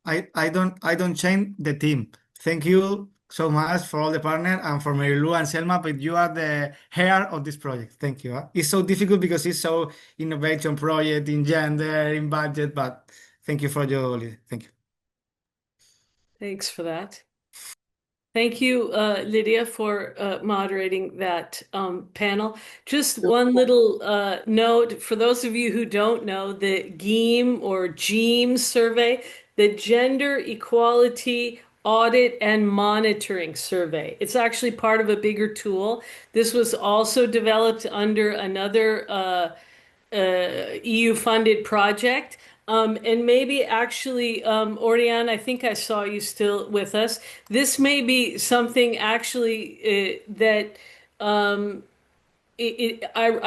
I don't change the team. Thank you so much for all the partners and for Mary Lou and Selma, but you are the hair of this project. Thank you. It's so difficult because it's so innovation project in gender, in budget, but thank you for your lead. Thank you. Thanks for that. Thank you, Lydia, for moderating that panel. Just one little note for those of you who don't know, the GEAM or GEAM survey, the Gender Equality Audit and Monitoring Survey. It's actually part of a bigger tool. This was also developed under another EU-funded project. And maybe actually, Oriane, I think I saw you still with us. This may be something actually that I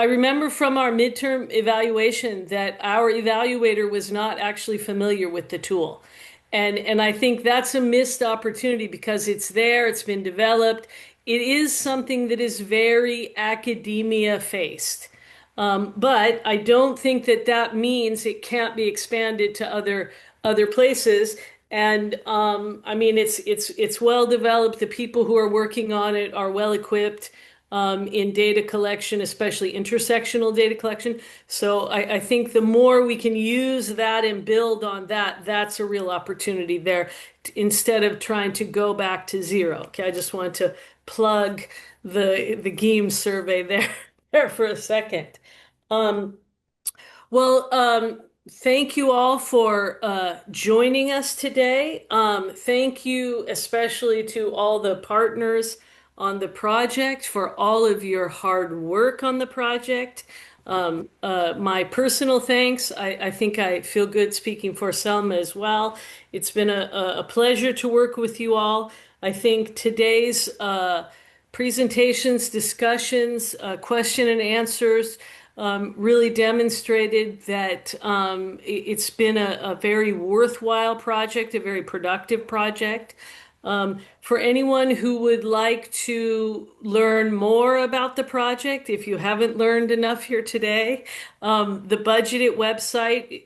remember from our midterm evaluation that our evaluator was not actually familiar with the tool. And I think that's a missed opportunity because it's there, it's been developed. It is something that is very academia faced. But I don't think that means it can't be expanded to other places. And I mean, it's well developed. The people who are working on it are well equipped in data collection, especially intersectional data collection. So I think the more we can use that and build on that, that's a real opportunity there instead of trying to go back to zero. Okay, I just want to plug the GEAM survey there for a second. Thank you all for joining us today. Thank you especially to all the partners on the project for all of your hard work on the project. My personal thanks. I think I feel good speaking for Selma as well. It's been a pleasure to work with you all. I think today's presentations, discussions, question and answers really demonstrated that it's been a very worthwhile project, a very productive project. For anyone who would like to learn more about the project, if you haven't learned enough here today, the budgeted website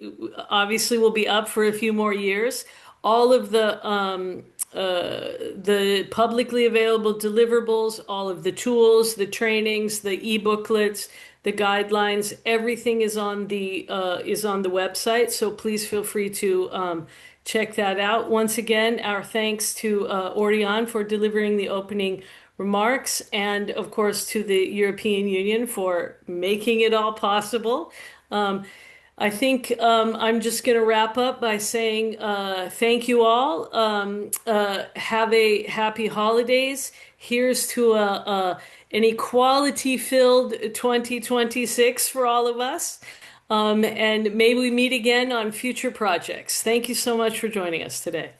obviously will be up for a few more years. All of the the publicly available deliverables, all of the tools, the trainings, the e-booklets, the guidelines, everything is on the website. So please feel free to check that out. Once again, our thanks to Orion for delivering the opening remarks, and of course to the European Union for making it all possible. I think I'm just going to wrap up by saying thank you all. Have a happy holidays. Here's to an equality-filled 2026 for all of us. And may we meet again on future projects. Thank you so much for joining us today.